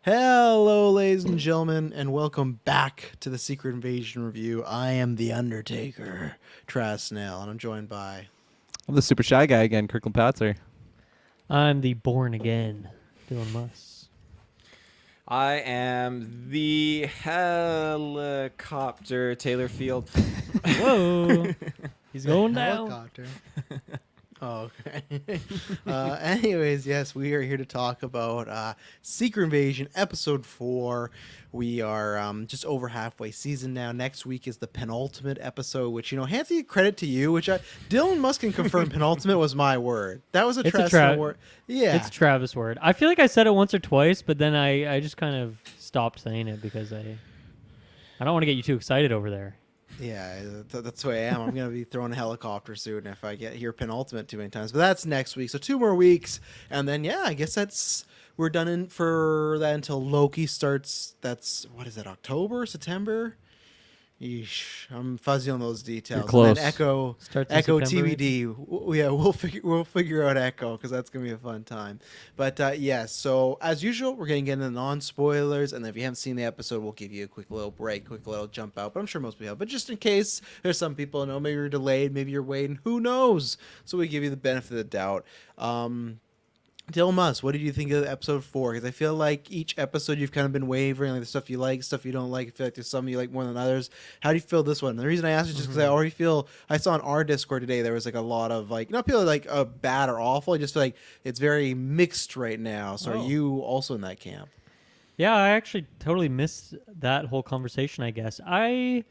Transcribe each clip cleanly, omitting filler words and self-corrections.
Hello, ladies and gentlemen, and welcome back to the Secret Invasion review. I am the Undertaker, Travis Snail, and I'm joined by... I'm the super shy guy again, Kirkland Patzer. I'm the born again Dylan Muss. I am the helicopter Taylor Field. Whoa, he's going down. Helicopter. Oh, okay. Anyways, yes, we are here to talk about Secret Invasion Episode 4. We are just over halfway season now. Next week is the penultimate episode, which, hands the credit to you, Dylan Musk can confirm penultimate was my word. That was a Travis word. Yeah. It's a Travis word. I feel like I said it once or twice, but then I just kind of stopped saying it because I don't want to get you too excited over there. Yeah, that's who I am. I'm going to be throwing a helicopter soon if I get here penultimate too many times. But that's next week. So 2 more weeks. And then, I guess we're done for that until Loki starts. That's, what is it, October, September? Yeesh, I'm fuzzy on those details. You're close. And then Echo September. TBD. We'll figure out Echo because that's gonna be a fun time. But yes, so as usual, we're gonna get into non-spoilers, and then if you haven't seen the episode, we'll give you a quick little break, quick little jump out. But I'm sure most people have. But just in case there's some people maybe you're delayed, maybe you're waiting, who knows? So we give you the benefit of the doubt. Dylan Musk, what did you think of episode 4? Because I feel like each episode you've kind of been wavering, like the stuff you like, stuff you don't like. I feel like there's some you like more than others. How do you feel this one? The reason I asked is just because I already feel, I saw on our Discord today, there was like a lot of like, not people like bad or awful. I just feel like it's very mixed right now. So are you also in that camp? Yeah, I actually totally missed that whole conversation, I guess. I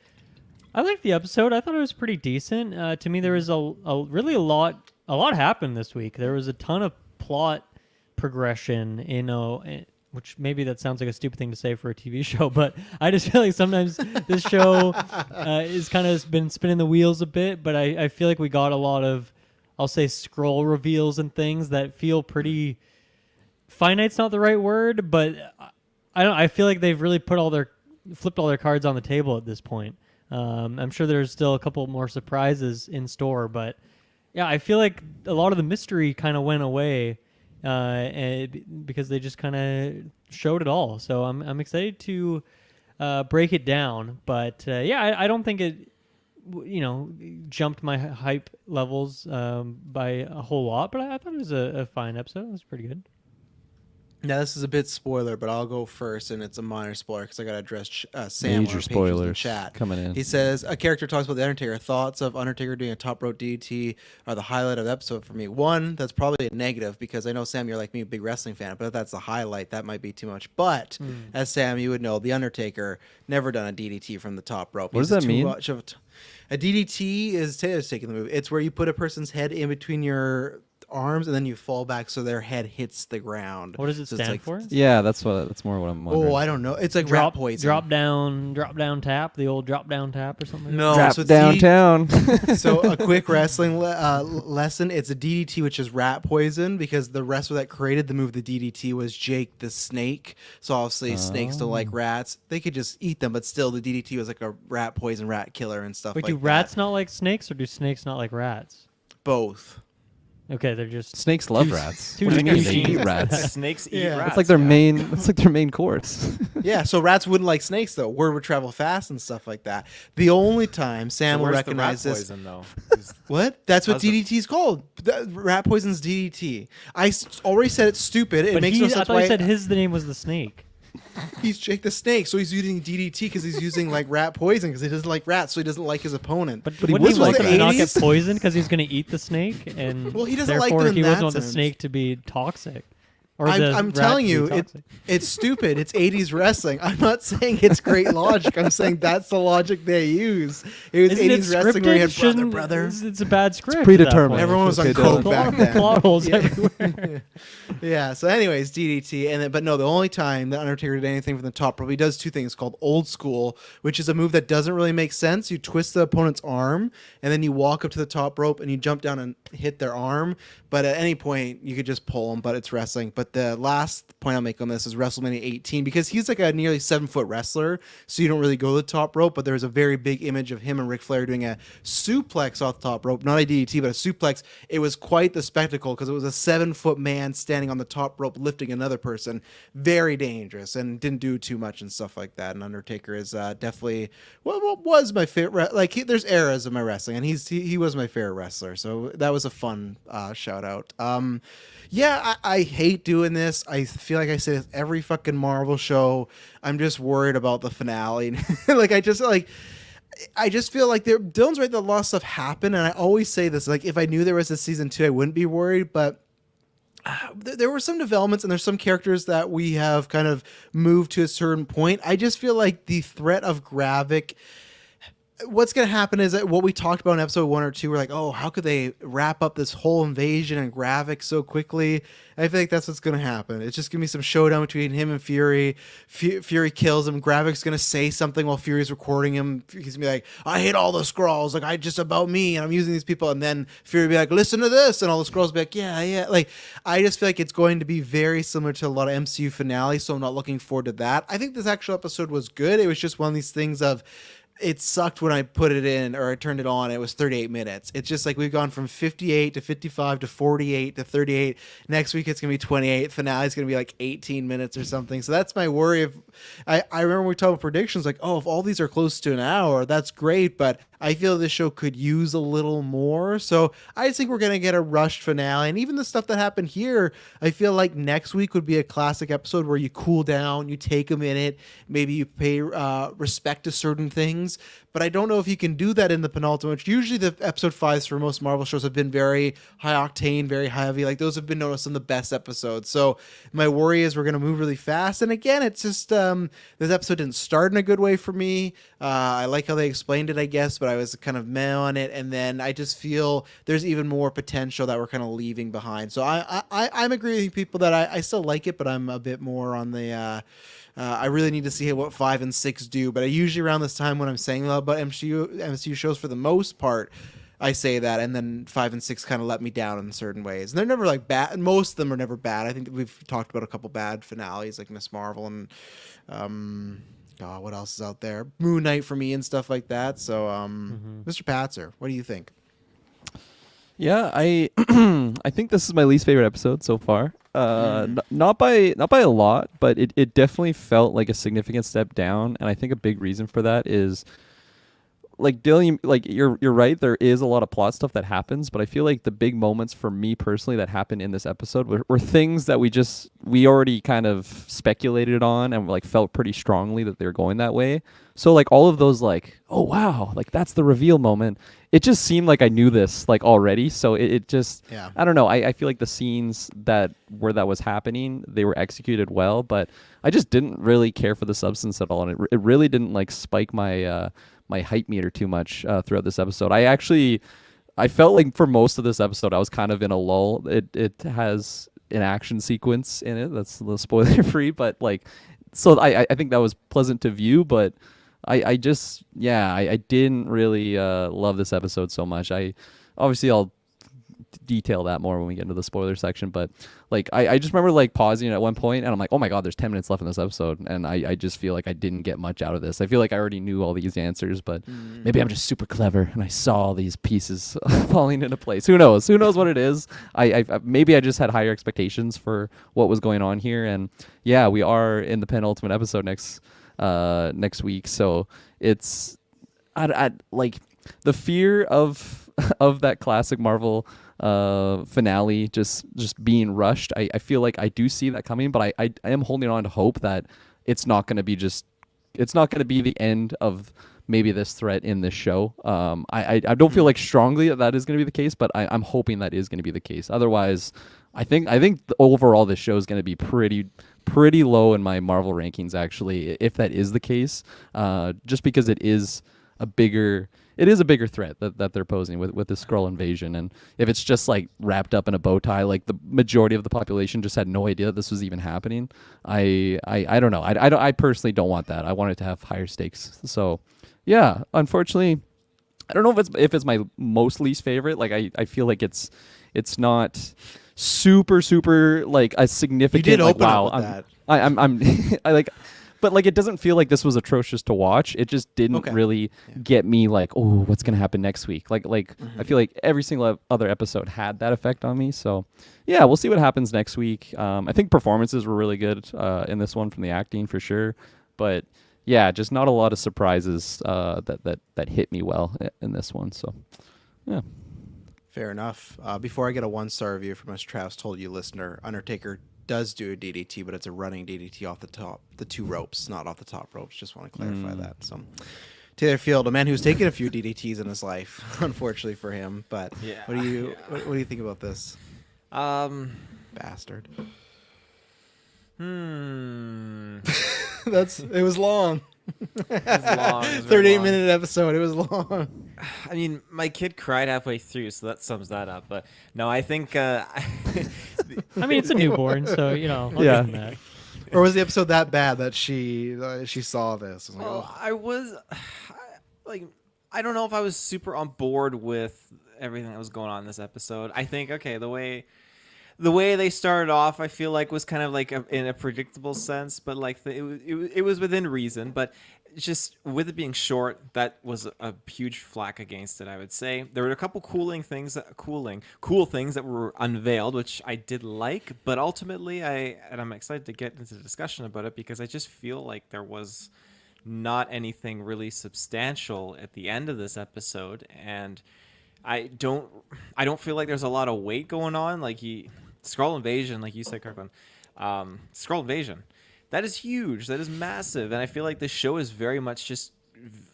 liked the episode. I thought it was pretty decent. To me, there was a lot happened this week. There was a ton of plot progression which maybe that sounds like a stupid thing to say for a TV show, but I just feel like sometimes this show is kind of been spinning the wheels a bit, but I feel like we got a lot of, I'll say, scroll reveals and things that feel pretty finite's not the right word, but I feel like they've really flipped all their cards on the table at this point. I'm sure there's still a couple more surprises in store, but yeah, I feel like a lot of the mystery kind of went away because they just kind of showed it all. So I'm excited to break it down. But I don't think it jumped my hype levels by a whole lot. But I thought it was a fine episode. It was pretty good. Now, this is a bit spoiler, but I'll go first, and it's a minor spoiler because I got to address Sam. Major spoilers chat coming in. He says, a character talks about the Undertaker. Thoughts of Undertaker doing a top rope DDT are the highlight of the episode for me. One, that's probably a negative because I know, Sam, you're like me, a big wrestling fan, but if that's the highlight, that might be too much. But as Sam, you would know, the Undertaker never done a DDT from the top rope. What does that mean? A DDT is Taylor's taking the move. It's where you put a person's head in between your arms and then you fall back so their head hits the ground. What does it stand for? Yeah, that's more what I'm wondering. Oh, I don't know. It's like rat poison. Drop down tap, the old drop down tap or something. No, drop so downtown. So a quick wrestling lesson. It's a DDT, which is rat poison, because the wrestler that created the move, the DDT, was Jake the Snake. So obviously snakes don't like rats. They could just eat them, but still the DDT was like a rat poison, rat killer and stuff. Wait, like do rats not like snakes, or do snakes not like rats? Both. Okay, they're just Snakes love rats. two What do you mean they species. eat rats? Snakes eat Yeah. rats. That's like their main. That's like their main course. Yeah, so rats wouldn't like snakes, though. Word would travel fast and stuff like that. The only time Sam So will where's recognize the rat this. poison, though? What? That's what How's the- DDT is called. Rat poison's DDT. Already said it's stupid. It But makes no I sense thought why he said the name was the snake. he's Jake the Snake, so he's using DDT because he's using like rat poison because he doesn't like rats, so he doesn't like his opponent. But he wouldn't was he want like them to not 80s? get poisoned because he's going to eat the snake, and Well, he doesn't like therefore them in he that doesn't want the sense. snake to be toxic. Or I'm rat telling to be you, toxic. it's stupid. It's 80s wrestling. I'm not saying it's great logic. I'm saying that's the logic they use. It was Isn't 80s it wrestling where you had scripted? brother, Shouldn't- brother. It's a bad script. at that predetermined. point. Everyone was on Okay, coke Dylan. back then. Plot holes Yeah. everywhere. Yeah. So, anyways, DDT, but no, the only time the Undertaker did anything from the top rope, he does two things called Old School, which is a move that doesn't really make sense. You twist the opponent's arm, and then you walk up to the top rope, and you jump down and hit their arm. But at any point, you could just pull them. But it's wrestling. But but the last point I'll make on this is WrestleMania 18, because he's like a nearly 7-foot wrestler, so you don't really go to the top rope, but there's a very big image of him and Ric Flair doing a suplex off the top rope, not a DDT, but a suplex. It was quite the spectacle because it was a 7-foot man standing on the top rope lifting another person. Very dangerous, and didn't do too much and stuff like that. And Undertaker is definitely what was my favorite. Like there's eras of my wrestling, and he was my favorite wrestler. So that was a fun shout out. Yeah, I hate doing this. I feel like I say this every fucking Marvel show. I'm just worried about the finale. I just feel like Dylan's right that a lot of stuff happened, and I always say this. Like, if I knew there was a season 2, I wouldn't be worried, but there were some developments, and there's some characters that we have kind of moved to a certain point. I just feel like the threat of Gravik, what's going to happen is that what we talked about in episode 1 or 2, we're like, oh, how could they wrap up this whole invasion and Gravik so quickly? I feel like that's what's going to happen. It's just going to be some showdown between him and Fury. Fury kills him. Gravik's going to say something while Fury's recording him. He's going to be like, I hate all the Skrulls. Like, I just about me, and I'm using these people. And then Fury will be like, listen to this. And all the Skrulls will be like, yeah. Like, I just feel like it's going to be very similar to a lot of MCU finales, so I'm not looking forward to that. I think this actual episode was good. It was just one of these things of, it sucked when I put it in or I turned it on. It was 38 minutes. It's just like we've gone from 58 to 55 to 48 to 38. Next week it's going to be 28. Finale's going to be like 18 minutes or something. So that's my worry. I remember we talked about predictions like, oh, if all these are close to an hour, that's great. But I feel this show could use a little more. So I just think we're going to get a rushed finale. And even the stuff that happened here, I feel like next week would be a classic episode where you cool down, you take a minute, maybe you pay respect to certain things. But I don't know if you can do that in the penultimate, which usually the episode 5s for most Marvel shows have been very high octane, very heavy. Like those have been noticed in the best episodes. So my worry is we're going to move really fast. And again, it's just this episode didn't start in a good way for me. I like how they explained it, I guess, but I was kind of meh on it. And then I just feel there's even more potential that we're kind of leaving behind. So I'm agreeing with people that I still like it, but I'm a bit more on the... I really need to see what 5 and 6 do, but I usually around this time when I'm saying about MCU shows, for the most part, I say that, and then 5 and 6 kind of let me down in certain ways. And they're never like bad. Most of them are never bad. I think that we've talked about a couple bad finales, like Miss Marvel and God, what else is out there? Moon Knight for me and stuff like that. So, Mr. Patzer, what do you think? Yeah, I I think this is my least favorite episode so far. Not by a lot, but it definitely felt like a significant step down, and I think a big reason for that is, like Dylan, you're right. There is a lot of plot stuff that happens, but I feel like the big moments for me personally that happened in this episode were things that we already kind of speculated on and like felt pretty strongly that they were going that way. So like all of those, like, oh wow, like that's the reveal moment. It just seemed like I knew this like already. So it just, Yeah. I don't know. I feel like the scenes that was happening, they were executed well, but I just didn't really care for the substance at all, and it really didn't like spike my my hype meter too much throughout this episode. I felt like for most of this episode I was kind of in a lull. It has an action sequence in it that's a little spoiler free, but like, so I think that was pleasant to view, but I just, yeah, I didn't really love this episode so much. I'll detail that more when we get into the spoiler section, but like I just remember like pausing at one point and I'm like, oh my god, there's 10 minutes left in this episode, and I just feel like I didn't get much out of this. I feel like I already knew all these answers, but maybe I'm just super clever and I saw all these pieces falling into place. Who knows what it is. I maybe I just had higher expectations for what was going on here, and yeah, we are in the penultimate episode next week, so it's I like the fear of that classic Marvel finale just being rushed. I feel like I do see that coming, but I am holding on to hope that it's not going to be the end of maybe this threat in this show. I don't feel like strongly that is going to be the case, but I'm hoping that is going to be the case. Otherwise, I think overall this show is going to be pretty low in my Marvel rankings, actually, if that is the case, just because it is a bigger threat that they're posing with the Skrull invasion. And if it's just like wrapped up in a bow tie, like the majority of the population just had no idea that this was even happening, I don't know. I personally don't want that. I want it to have higher stakes. So yeah, unfortunately, I don't know if it's my most least favorite. Like I feel like it's not super like a significant. You did like, open up wow, with I'm, that. I'm I like. But like, it doesn't feel like this was atrocious to watch. It just didn't Okay. really get me like, oh, what's gonna happen next week? Like Mm-hmm. I feel like every single other episode had that effect on me. So yeah, we'll see what happens next week. I think performances were really good in this one from the acting for sure. But yeah, just not a lot of surprises that hit me well in this one. So yeah. Fair enough. Before I get a 1-star review from us, Travis told you, listener, Undertaker does do a DDT, but it's a running DDT off the top, the 2 ropes, not off the top ropes. Just want to clarify that. So, Taylor Field, a man who's taken a few DDTs in his life, unfortunately for him. But Yeah, what do you yeah. what do you think about this bastard? It was long. It was long. It was 38 very long. minute episode. It was long. I mean, my kid cried halfway through, so that sums that up. But no, I think I mean, it's a newborn, so I'll Yeah. give him that. Or was the episode that bad that she saw this? I was like, well, oh. I was like, I don't know if I was super on board with everything that was going on in this episode. I think the way they started off, I feel like was kind of like in a predictable sense, but like it was within reason. But just with it being short, that was a huge flack against it. I would say there were a couple cool things that were unveiled, which I did like. But ultimately, I'm excited to get into the discussion about it because I just feel like there was not anything really substantial at the end of this episode, and I don't feel like there's a lot of weight going on. Like Skrull Invasion, like you said, Kirkland, Skrull Invasion, that is huge. That is massive. And I feel like this show is very much just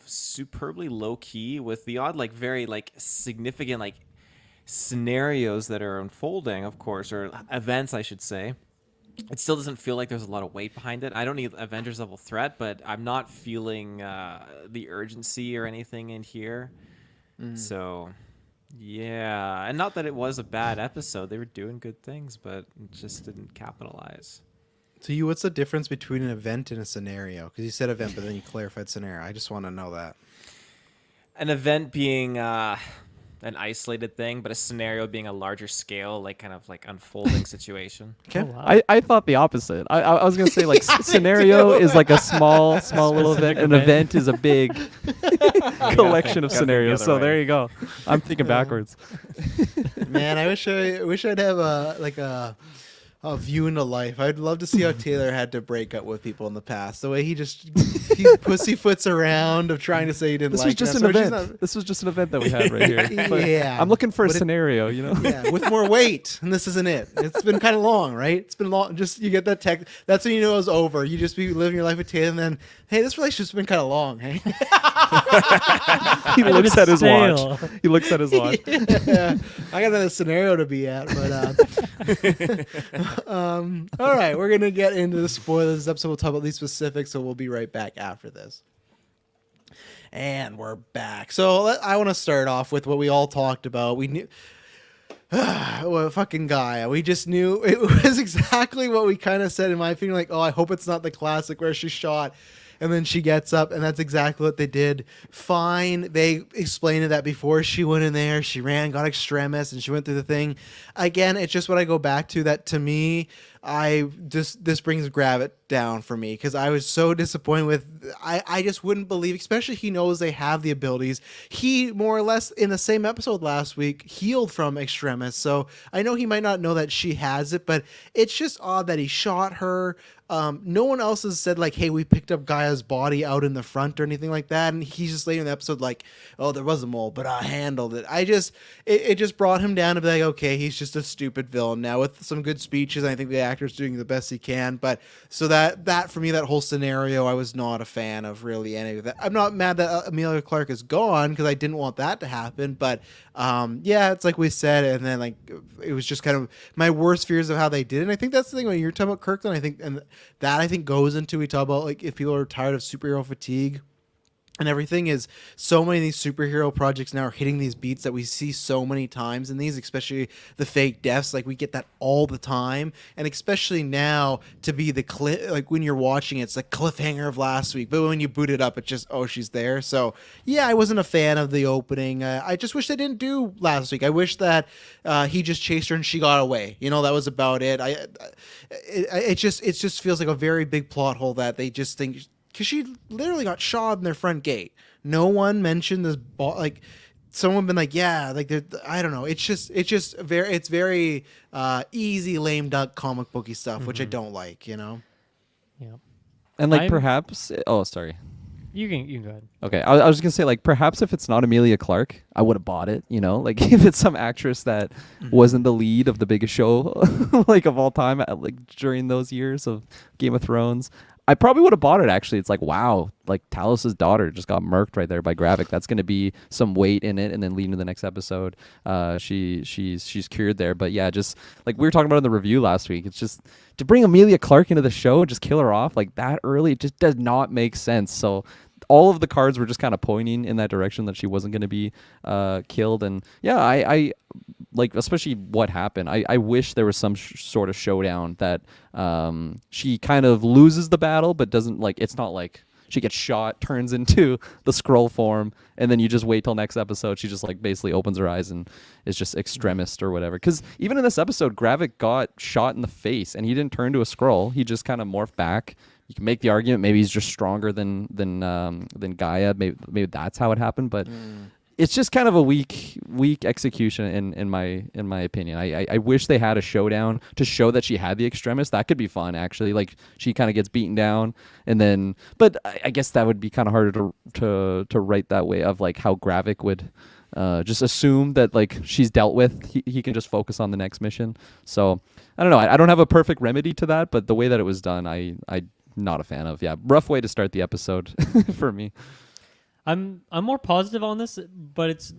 superbly low key with the odd, like very like significant like scenarios that are unfolding, of course, or events, I should say. It still doesn't feel like there's a lot of weight behind it. I don't need Avengers level threat, but I'm not feeling the urgency or anything in here. So yeah, and not that it was a bad episode. They were doing good things, but it just didn't capitalize. To you, what's the difference between an event and a scenario? Because you said event, but then you clarified scenario. I just want to know that. An event being an isolated thing, but a scenario being a larger scale, like kind of like unfolding situation. Okay. Oh, wow. I thought the opposite. I was gonna say like scenario is like a small little event. Specific An event is a big collection of gotta think scenarios. the So other there way. you go. I'm thinking backwards. Man, I wish I'd have a view into life. I'd love to see how Taylor had to break up with people in the past. The way he pussyfoots around of trying to say he didn't This like was just them. an So she's event. This was just an event that we had right here. But Yeah. I'm looking for a But it- scenario. Yeah, with more weight, and this isn't it. It's been kind of long, right? It's been long. Just you get that text. That's when you know it's over. You just be living your life with Taylor, and then, hey, this relationship's been kind of long. Hey, He looks at his stale. watch. He looks at his watch. yeah, I got another scenario to be at, but all right, we're gonna get into the spoilers. This episode we'll talk about these specifics, so we'll be right back after this. And we're back. So I want to start off with what we all talked about. We knew. What a fucking guy. We just knew it was exactly what we kind of said, in my opinion. Like, oh, I hope it's not the classic where she's shot and then she gets up, and that's exactly what they did. Fine. They explained that before she went in there, she ran, got extremis, and she went through the thing. Again, it's just what I go back to, that to me, this brings Gravit down for me, because I was so disappointed with. I just wouldn't believe, especially he knows they have the abilities. He more or less in the same episode last week healed from extremis, so I know he might not know that she has it, but it's just odd that he shot her. No one else has said like, hey, we picked up Gaia's body out in the front or anything like that, and he's just later in the episode like, oh, there was a mole, but I handled it. It just brought him down to be like, okay, he's just a stupid villain now with some good speeches. I think the actor's doing the best he can, but so that for me, that whole scenario, I was not a fan of really any of that. I'm not mad that Amelia Clark is gone, because I didn't want that to happen, but yeah, it's like we said, and then like it was just kind of my worst fears of how they did it. And I think that's the thing when you're talking about Kirkland, I think, and that I think goes into, we talk about like if people are tired of superhero fatigue. and everything is so many of these superhero projects now are hitting these beats that we see so many times in these, especially the fake deaths. Like we get that all the time, and especially now to be the like when you're watching it's the cliffhanger of last week, but when you boot it up it's just, oh, she's there. So yeah, I wasn't a fan of the opening. I just wish they didn't do last week. I wish that he just chased her and she got away, that was about it. It just feels like a very big plot hole that they just think, because she literally got shot in their front gate. No one mentioned this. Like, someone been like, yeah, like I don't know. It's just very easy, lame duck comic booky stuff, which I don't like. Yeah. And like I'm- perhaps, oh sorry. You can go ahead. Okay, I was gonna say like perhaps if it's not Amelia Clark, I would have bought it. Like if it's some actress that wasn't the lead of the biggest show like of all time, like during those years of Game of Thrones, I probably would have bought it. Actually, it's like, wow, like Talos's daughter just got murked right there by Gravik. That's gonna be some weight in it, and then leading to the next episode, she's cured there. But yeah, just like we were talking about in the review last week, it's just to bring Amelia Clark into the show and just kill her off like that early. It just does not make sense. So all of the cards were just kind of pointing in that direction that she wasn't going to be killed. And yeah, I like, especially what happened. I wish there was some sort of showdown that she kind of loses the battle, but doesn't, like, it's not like she gets shot, turns into the scroll form, and then you just wait till next episode. She just like basically opens her eyes and is just extremist or whatever. Because even in this episode, Gravik got shot in the face and he didn't turn to a scroll. He just kind of morphed back. You can make the argument maybe he's just stronger than Gaia. Maybe that's how it happened. But it's just kind of a weak execution in my opinion. I wish they had a showdown to show that she had the extremist. That could be fun, actually. Like she kind of gets beaten down, and then. But I guess that would be kind of harder to write that way, of like how Gravik would just assume that like she's dealt with. He can just focus on the next mission. So I don't know. I don't have a perfect remedy to that, but the way that it was done, I not a fan of. Yeah, rough way to start the episode for me. I'm more positive on this, but it's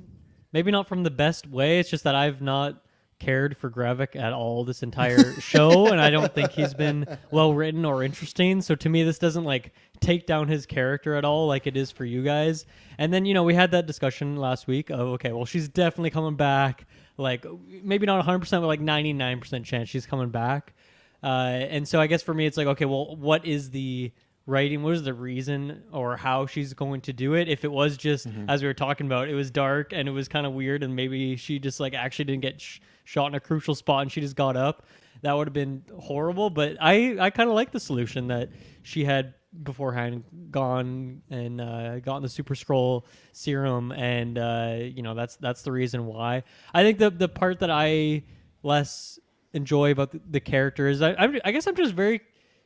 maybe not from the best way. It's just that I've not cared for Gravik at all this entire show, and I don't think he's been well written or interesting. So to me, this doesn't like take down his character at all, like it is for you guys. And then we had that discussion last week of, okay, well, she's definitely coming back. Like maybe not 100%, but like 99% chance she's coming back. And so I guess for me, it's like, okay, well, what is the writing? What is the reason or how she's going to do it? If it was just, as we were talking about, it was dark and it was kind of weird, and maybe she just like actually didn't get shot in a crucial spot and she just got up, that would have been horrible. But I kind of like the solution that she had beforehand gone and gotten the Super Scroll serum, and that's the reason why. I think the part that I less enjoy about the character is I guess I'm just very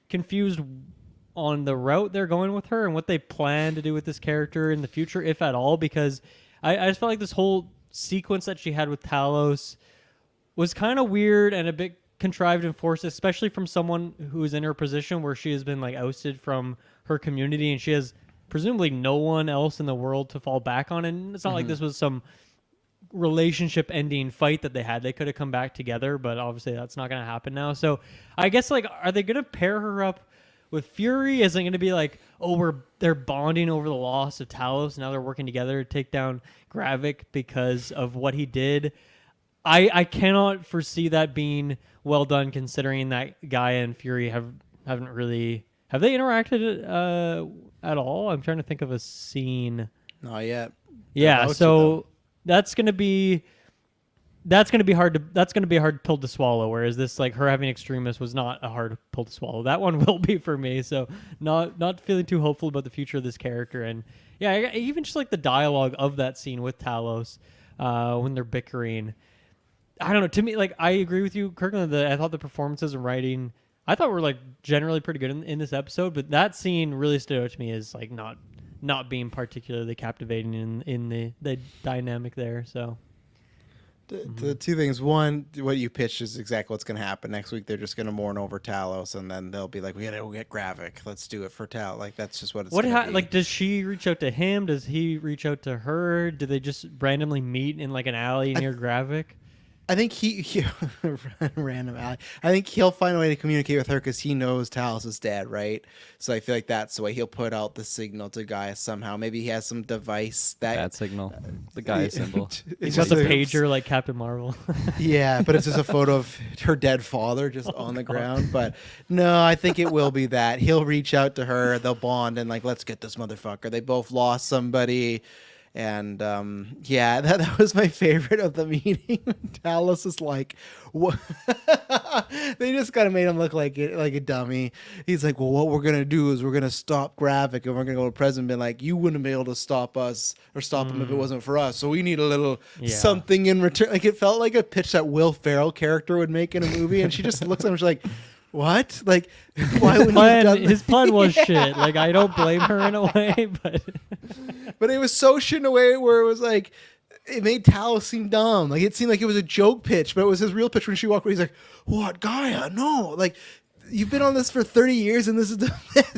confused on the route they're going with her and what they plan to do with this character in the future, if at all, because I just felt like this whole sequence that she had with Talos was kind of weird and a bit contrived and forced, especially from someone who's in her position where she has been like ousted from her community and she has presumably no one else in the world to fall back on. And it's not like this was some relationship ending fight that they had. They could have come back together, but obviously that's not going to happen now. So I guess, like, are they going to pair her up with Fury? Is it going to be like, oh, they're bonding over the loss of Talos, now they're working together to take down Gravik because of what he did? I cannot foresee that being well done, considering that Gaia and Fury haven't really, have they interacted at all? I'm trying to think of a scene. Not yet. Yeah, so that's gonna be a hard pill to swallow. Whereas this, like, her having extremists was not a hard pill to swallow. That one will be for me. So not feeling too hopeful about the future of this character. And yeah, even just like the dialogue of that scene with Talos when they're bickering. I don't know. To me, like, I agree with you, Kirkland. I thought the performances and writing, I thought were like generally pretty good in this episode. But that scene really stood out to me as like not being particularly captivating in the dynamic there. So the two things: one, what you pitched is exactly what's going to happen next week. They're just going to mourn over Talos, and then they'll be like, "We got to go get Gravik. Let's do it for Tal." Like, that's just what it's. Like, does she reach out to him? Does he reach out to her? Do they just randomly meet in like an alley near Gravik? I think he random alley. I think he'll find a way to communicate with her because he knows Talos is dead, right? So I feel like that's the way he'll put out the signal to Gaia somehow. Maybe he has some device that Bad signal. The Gaia symbol. He's got the pager like Captain Marvel. Yeah, but it's just a photo of her dead father just on the ground. But no, I think it will be that he'll reach out to her. They'll bond and like, let's get this motherfucker. They both lost somebody. And yeah, that was my favorite of the meeting. Talos is like, what? They just kind of made him look like a dummy. He's like, well, what we're gonna do is we're gonna stop Gravik and we're gonna go to President and be like, you wouldn't be able to stop us or stop him if it wasn't for us. So we need a little something in return. Like it felt like a pitch that Will Ferrell character would make in a movie, and she just looks at him, she's like, what? Like, why would his plan was shit. Like, I don't blame her in a way, but it was so shit in a way where it was like, it made Talos seem dumb. Like, it seemed like it was a joke pitch, but it was his real pitch when she walked away. He's like, what, Gaia? No. Like, you've been on this for 30 years, and this is the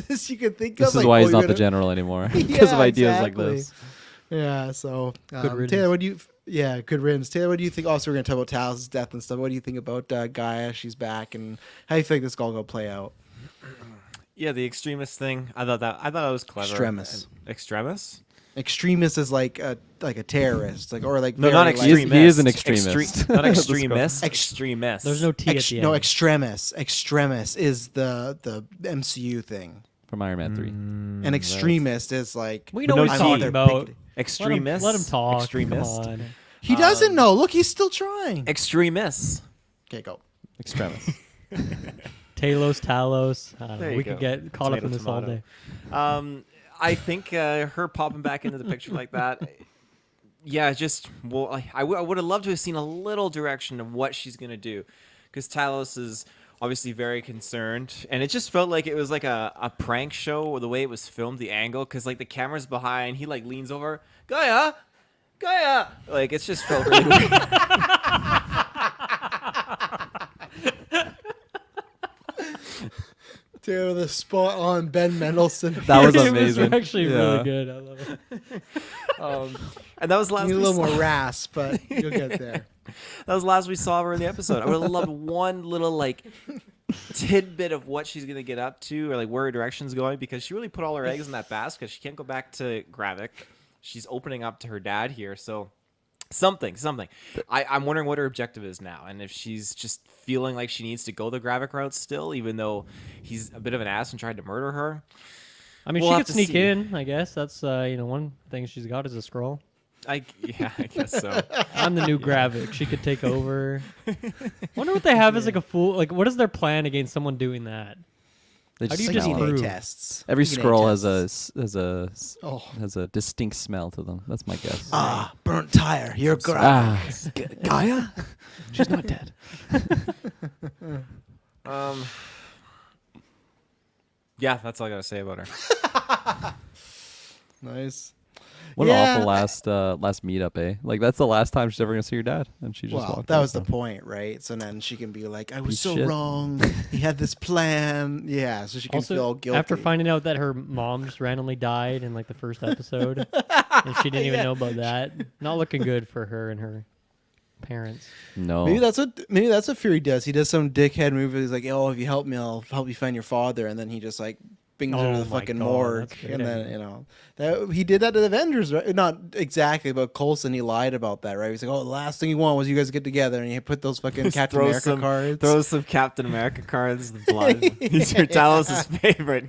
best you can think of. This is why he's not the general anymore because of ideas like this. Yeah, so Good Taylor, what do you? Yeah, good riddance. Taylor, what do you think? Also, we're going to talk about Talos' death and stuff. What do you think about Gaia? She's back, and how do you think this is all going to play out? Yeah, the extremist thing. I thought that was clever. Extremis. Extremis? Extremist is like a terrorist, like or like No, very, not like- extremist. He is an extremist. Not extremist. Extremist. there's no T at the end. no, extremis. Extremis is the MCU thing. From Iron Man 3. An extremist is like We know no what he's T. talking about. Extremist. Let him talk. Extremist. Come on. He doesn't know. Look, he's still trying. Extremists. Okay, go. Extremist. Talos. I don't There know. you We go. could get caught up Tomato, in this all tomato. day. I think her popping back into the picture like that, yeah, just I would have loved to have seen a little direction of what she's gonna do, because Talos is obviously very concerned, and it just felt like it was like a prank show the way it was filmed, the angle, because like the camera's behind, he like leans over, Gaia, like it's just felt really weird. Taylor, the spot on Ben Mendelsohn. That was It amazing. was actually Yeah. really good. I love it. And that was last. Need a we little saw- more rasp, but you'll get there. That was last we saw of her in the episode. I would have loved one little like tidbit of what she's gonna get up to, or like where her direction's going, because she really put all her eggs in that basket. She can't go back to Gravik. She's opening up to her dad here, so something. I'm wondering what her objective is now, and if she's just feeling like she needs to go the Gravik route still, even though he's a bit of an ass and tried to murder her. I mean, We'll she have could to sneak see. in. I guess that's one thing she's got is a scroll. I guess so. I'm the new Gravik. She could take over. Wonder what they have as like a fool. Like, what is their plan against someone doing that? They How do you smell just it. prove? tests. Every DNA scroll tests. has a distinct smell to them. That's my guess. Burnt tire. You're great. Gaia? She's not dead. Yeah, that's all I gotta say about her. Nice. What Yeah. an awful last meetup, eh? Like that's the last time she's ever gonna see her dad, and she just Well, walked that out, was the so. point, right? So then she can be like, I was Piece so of shit. wrong. He had this plan. Yeah, so she can feel Also, guilty. after finding out that her mom just randomly died in like the first episode, and she didn't even know about that, not looking good for her and her parents. No. Maybe that's what Fury does. He does some dickhead move. He's like, "Oh, if you help me, I'll help you find your father." And then he just like brings her to Oh the my fucking God, morgue. that's great And then idea. he did that to the Avengers, right? Not exactly, but Coulson, he lied about that, right? He's like, "Oh, the last thing you want was you guys get together," and he put those fucking Captain America cards. Throw some Captain America cards. The blood. These are Talos' favorite.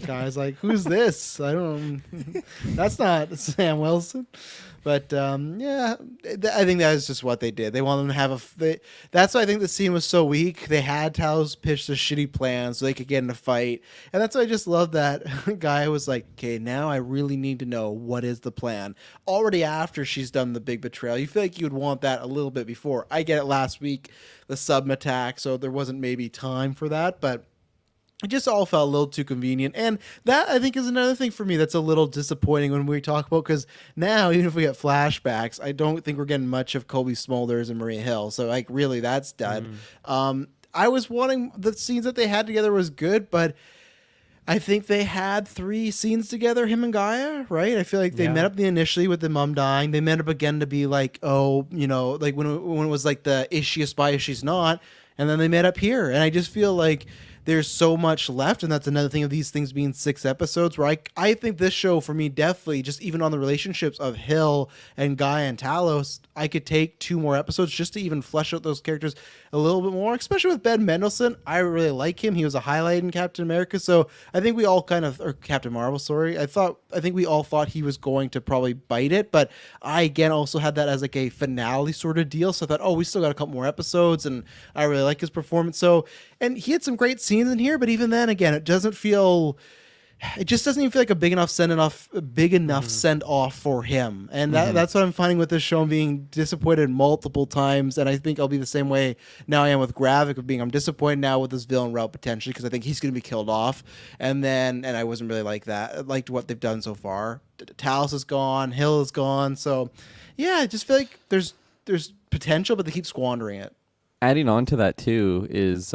Guys, like, who's this? I don't. That's not Sam Wilson. But yeah, I think that is just what they did. They wanted them to have that's why I think the scene was so weak. They had Talos pitch the shitty plan so they could get in a fight, and that's why I just love that guy was like, "Okay, now I really need to know what is the plan." Already after she's done the big betrayal, you feel like you would want that a little bit before. I get it. Last week, the sub attack, so there wasn't maybe time for that, but. It just all felt a little too convenient. And that, I think, is another thing for me that's a little disappointing when we talk about, because now, even if we get flashbacks, I don't think we're getting much of Kobe Smulders and Maria Hill. So, like, really, that's dead. I was wanting the scenes that they had together was good, but I think they had 3 scenes together, him and Gaia, right? I feel like they Yeah. met up initially with the mom dying. They met up again to be like, oh, like when it was like the is she a spy, is she's not, and then they met up here. And I just feel like there's so much left, and that's another thing of these things being 6 episodes. Where I think this show for me definitely just even on the relationships of Hill and Gaia and Talos, I could take 2 more episodes just to even flesh out those characters a little bit more, especially with Ben Mendelsohn. I really like him. He was a highlight in Captain America, so I think we all or Captain Marvel, sorry. I think we all thought he was going to probably bite it, but I again also had that as like a finale sort of deal. So I thought, oh, we still got a couple more episodes, and I really like his performance. So, and he had some great scenes in here, but even then, again, it just doesn't even feel like a big enough send off for him. And that's what I'm finding with this show. I'm being disappointed multiple times, and I think I'll be the same way now I am with Gravik, I'm disappointed now with this villain route potentially, because I think he's going to be killed off. And I wasn't really like that. I liked what they've done so far. Talos is gone, Hill is gone. So yeah, I just feel like there's potential, but they keep squandering it. Adding on to that too is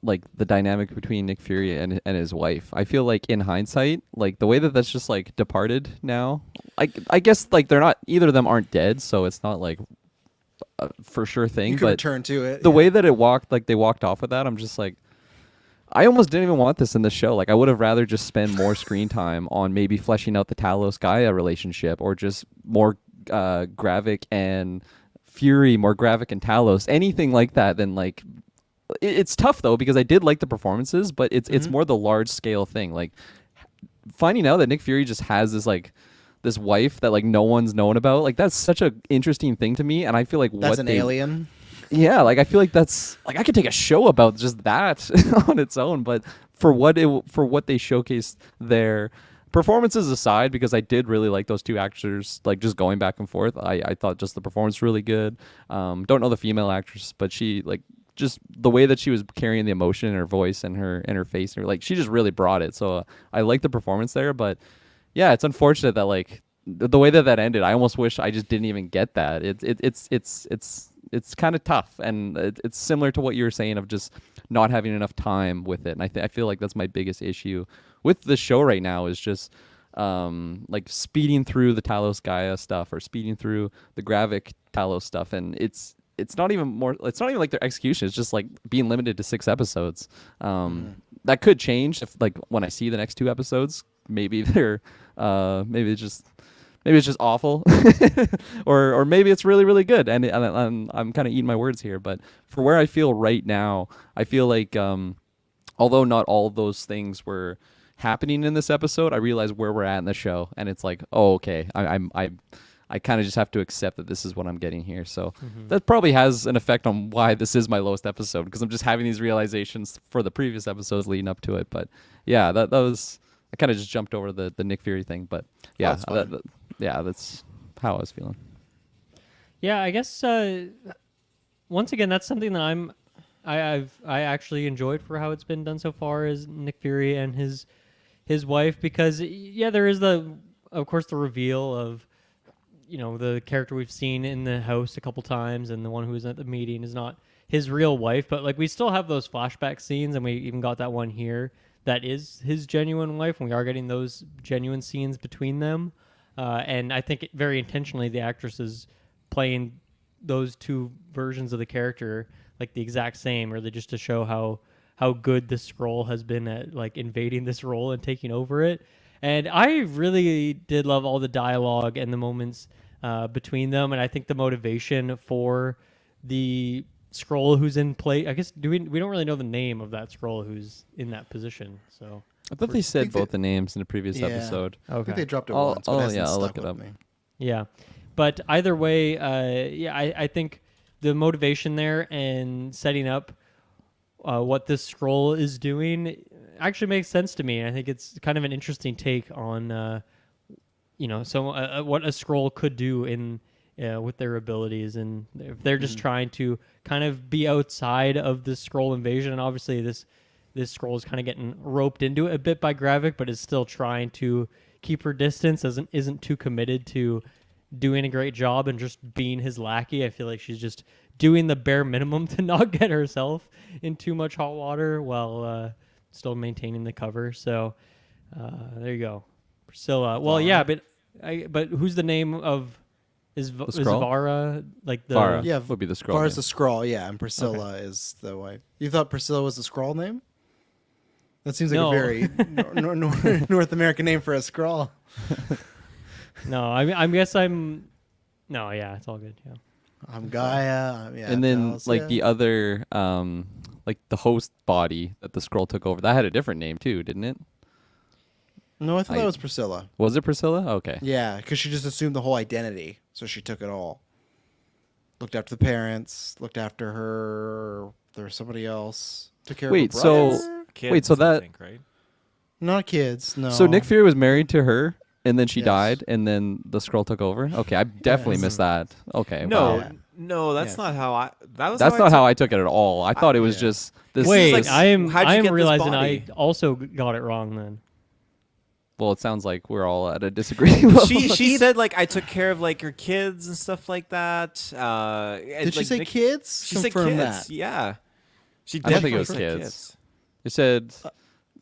like the dynamic between Nick Fury and his wife. I feel like in hindsight, like the way that that's just like departed now. I guess like they're not, either of them aren't dead, so it's not like a for sure thing. You can But return to it. the way that they walked off with that, I'm just like, I almost didn't even want this in the show. Like I would have rather just spend more screen time on maybe fleshing out the Talos Gaia relationship, or just more Gravik and Fury, more Gravik and Talos, anything like that, than like. It's tough though, because I did like the performances, but it's more the large scale thing. Like finding out that Nick Fury just has this wife that like no one's known about. Like that's such an interesting thing to me, and I feel like that's an alien. Yeah, like I feel like that's like I could take a show about just that on its own. But for what they showcased their performances aside, because I did really like those 2 actors, like just going back and forth. I thought just the performance really good. Don't know the female actress, but she like. Just the way that she was carrying the emotion in her voice and her face, and like she just really brought it. So I like the performance there, but yeah, it's unfortunate that like the way that ended. I almost wish I just didn't even get that. It's kind of tough, and it's similar to what you were saying of just not having enough time with it. And I feel like that's my biggest issue with the show right now, is just like speeding through the Talos Gaia stuff, or speeding through the Gravik Talos stuff, and it's not even like their execution. It's just like being limited to 6 episodes. That could change if like when I see the next 2 episodes, maybe they're maybe it's just awful, or maybe it's really really good. And I'm kind of eating my words here, but for where I feel right now, I feel like although not all of those things were happening in this episode, I realize where we're at in the show, and it's like, oh okay, I kind of just have to accept that this is what I'm getting here. So that probably has an effect on why this is my lowest episode, because I'm just having these realizations for the previous episodes leading up to it. But yeah, that was, I kind of just jumped over the Nick Fury thing. But yeah, that's how I was feeling. Yeah, I guess once again, that's something that I actually enjoyed for how it's been done so far, is Nick Fury and his wife, because yeah, there is of course the reveal of, you know, the character we've seen in the house a couple times, and the one who was at the meeting is not his real wife, but like we still have those flashback scenes, and we even got that one here that is his genuine wife, and we are getting those genuine scenes between them. And I think very intentionally the actress is playing those 2 versions of the character like the exact same, really just to show how good the Skrull has been at like invading this role and taking over it. And I really did love all the dialogue and the moments between them. And I think the motivation for the Skrull who's in play, I guess, we don't really know the name of that Skrull who's in that position. So I thought they said both the names in the previous episode. I think they dropped it Oh, once. But it hasn't I'll stuck look it with up. me. yeah, but either way, I think the motivation there and setting up what this Skrull is doing actually makes sense to me. I think it's kind of an interesting take on, what a Skrull could do in with their abilities, and if they're just trying to kind of be outside of the Skrull invasion. And obviously, this Skrull is kind of getting roped into it a bit by Gravik, but is still trying to keep her distance, isn't too committed to doing a great job and just being his lackey. I feel like she's just doing the bare minimum to not get herself in too much hot water, while still maintaining the cover. So there you go, Priscilla. Well, yeah, but who's the name of is Skrull? Vara like the Vara. Yeah, would be the Skrull Vara's name. the Skrull, yeah, and Priscilla is the wife. You thought Priscilla was the Skrull name? That seems like No. a very North American name for a Skrull. No, I guess I'm. No, yeah, it's all good. Yeah. I'm Gaia. Yeah, And then Dallas, like yeah. the other like the host body that the Skrull took over, that had a different name too, didn't it? No, I thought that was Priscilla. Was it Priscilla? Okay. Yeah, because she just assumed the whole identity, so she took it all. Looked after the parents, looked after her. There was somebody else. Took care Wait, of her so- brothers. Kids, Wait, so I that- think, right? Not kids, no. So Nick Fury was married to her, and then she Yes. died, and then the Skrull took over. Okay, I definitely Yes. missed that. Okay, No, wow. no, that's Yes. not how I. That was. That's how not how took- I took it at all. I thought it was yeah. just this. Wait, this- I am. how'd you I am get this realizing body? I also got it wrong then. well, it sounds like we're all at a disagreeing level. She said like I took care of like her kids and stuff like that. Did she say kids? She said Confirm kids. that. Yeah. She I don't think definitely it was said kids. It said